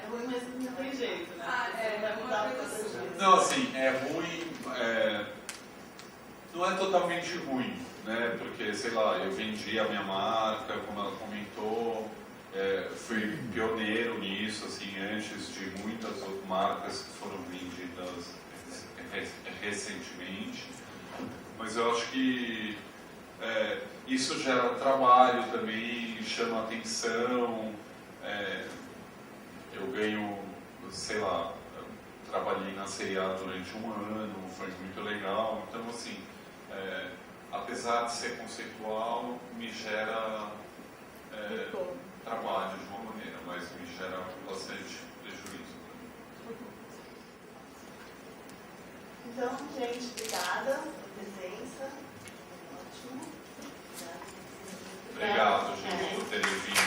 É ruim, mas não tem jeito, né? Não vai mudar por causa disso. Não, assim, é ruim, não é totalmente ruim, né? Porque, sei lá, eu vendi a minha marca, como ela comentou, fui pioneiro nisso, assim, antes de muitas outras marcas que foram vendidas recentemente. Mas eu acho que isso gera trabalho também, chama atenção, eu ganho, sei lá, trabalhei na CIA durante um ano, foi muito legal. Então, assim, apesar de ser conceitual, me gera trabalho de uma maneira, mas me gera bastante prejuízo. Então, gente, obrigada pela presença. Ótimo. Obrigado, gente, por terem vindo.